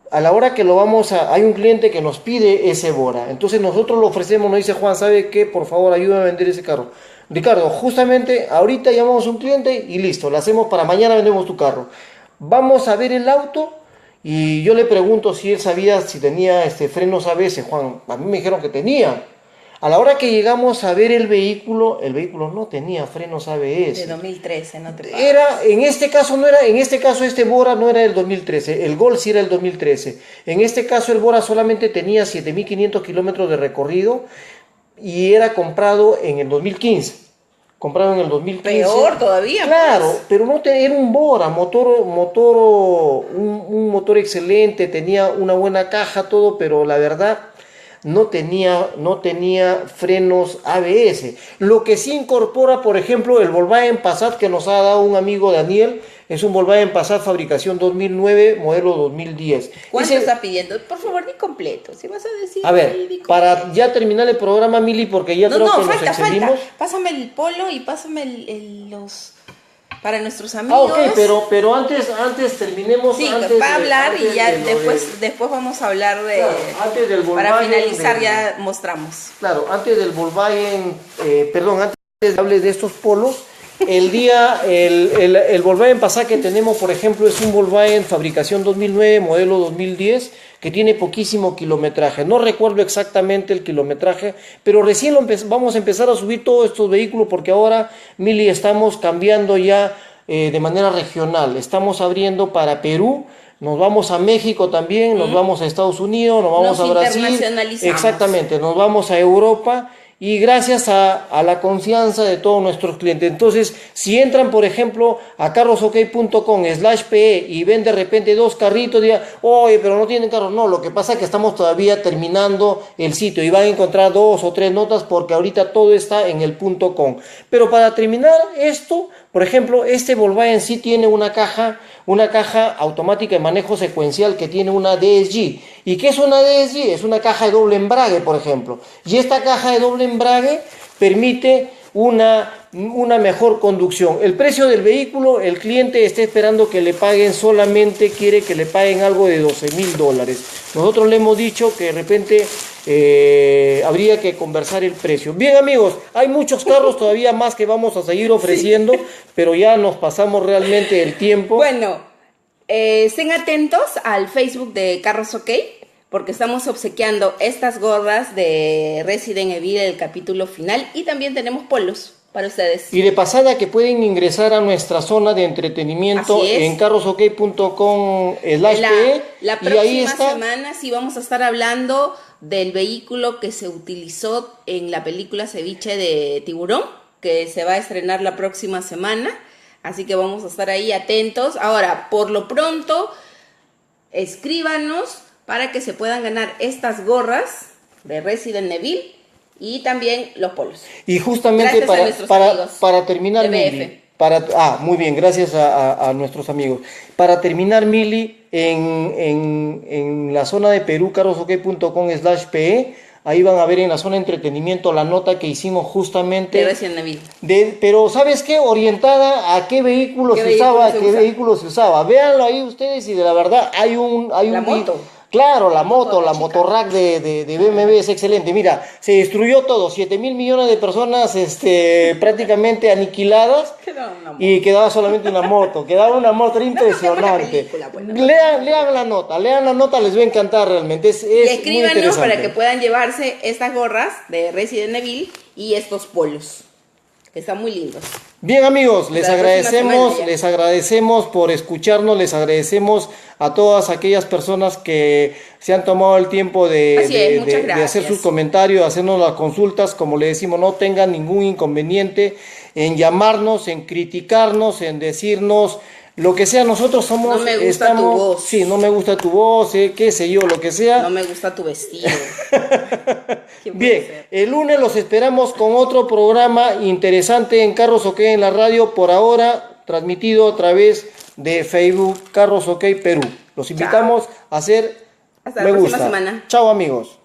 a la hora que hay un cliente que nos pide ese Bora, entonces nosotros lo ofrecemos, nos dice, Juan, ¿sabe qué? Por favor, ayúdame a vender ese carro. Ricardo, justamente ahorita llamamos a un cliente y listo, lo hacemos para mañana, vendemos tu carro. Vamos a ver el auto y yo le pregunto si él sabía si tenía frenos ABS. Juan, a mí me dijeron que tenía. A la hora que llegamos a ver el vehículo no tenía frenos ABS. De 2013, no te pases. En este caso este Bora no era del 2013, el Gol sí era del 2013. En este caso el Bora solamente tenía 7.500 kilómetros de recorrido y era comprado en el 2015. Comprado en el 2015. Peor todavía. Claro, Pues. pero no era un Bora, un motor excelente, tenía una buena caja, todo, pero la verdad no tenía frenos ABS. Lo que sí incorpora, por ejemplo, el Volkswagen Passat que nos ha dado un amigo Daniel, es un Volkswagen Passat fabricación 2009, modelo 2010. ¿Cuánto está pidiendo? Por favor, di completo. Si vas a decir. A ver, para ya terminar el programa, Mili, porque ya creo que nos excedimos. Falta. Pásame el polo y pásame para nuestros amigos. Ok, pero antes terminemos. Sí, antes va a hablar y ya después después vamos a hablar de... Claro, antes del para Volkswagen finalizar ya mostramos. Claro, antes del Volkswagen, antes de hablar de estos polos, el Volkswagen Passat que tenemos, por ejemplo, es un Volkswagen fabricación 2009, modelo 2010, que tiene poquísimo kilometraje. No recuerdo exactamente el kilometraje, pero recién vamos a empezar a subir todos estos vehículos porque ahora, Mili, estamos cambiando ya de manera regional. Estamos abriendo para Perú. Nos vamos a México también, nos vamos a Estados Unidos, nos vamos a Brasil. Exactamente, nos vamos a Europa y gracias a la confianza de todos nuestros clientes. Entonces, si entran, por ejemplo, a carrosok.com/pe y ven de repente dos carritos, digan, oye, pero no tienen carros. No, lo que pasa es que estamos todavía terminando el sitio y van a encontrar 2 o 3 notas porque ahorita todo está en el .com. Pero para terminar esto, por ejemplo, este Volkswagen sí tiene una caja automática de manejo secuencial que tiene una DSG. ¿Y qué es una DSG? Es una caja de doble embrague, por ejemplo. Y esta caja de doble embrague permite una mejor conducción. El precio del vehículo, el cliente está esperando que le paguen, solamente quiere que le paguen algo de $12,000. Nosotros le hemos dicho que de repente habría que conversar el precio. Bien, amigos, hay muchos carros todavía más que vamos a seguir ofreciendo, sí, pero ya nos pasamos realmente el tiempo. Bueno, estén atentos al Facebook de Carros OK, porque estamos obsequiando estas gorras de Resident Evil, el capítulo final, y también tenemos polos para ustedes. Y de pasada que pueden ingresar a nuestra zona de entretenimiento en carrosok.com/pe. La próxima semana sí vamos a estar hablando del vehículo que se utilizó en la película Ceviche de Tiburón, que se va a estrenar la próxima semana, así que vamos a estar ahí atentos. Ahora, por lo pronto, escríbanos para que se puedan ganar estas gorras de Resident Evil y también los polos. Y justamente para terminar, Mili, muy bien, gracias a nuestros amigos. Para terminar, Mili, en la zona de Perú, carrosok.com/pe, ahí van a ver en la zona de entretenimiento la nota que hicimos justamente de Resident Evil. Pero ¿sabes qué? Orientada a qué vehículo se usaba. Véanlo ahí ustedes y de la verdad hay un moto. Claro, la motorrack de BMW es excelente. Mira, se destruyó todo, 7,000 millones de personas prácticamente aniquiladas y quedaba solamente una moto. Quedaba una moto impresionante. Lean la nota, les va a encantar realmente. Y escríbanos para que puedan llevarse estas gorras de Resident Evil y estos polos, que están muy lindos. Bien, amigos, les agradecemos por escucharnos, les agradecemos a todas aquellas personas que se han tomado el tiempo de hacer sus comentarios, hacernos las consultas. Como le decimos, no tengan ningún inconveniente en llamarnos, en criticarnos, en decirnos lo que sea. Nosotros somos... No me gusta tu voz. Sí, no me gusta tu voz, qué sé yo, lo que sea. No me gusta tu vestido. Bien, el lunes los esperamos con otro programa interesante en Carros OK en la radio, por ahora transmitido a través de Facebook Carros OK Perú. Los invitamos a hacer hasta la próxima semana. Chao, amigos.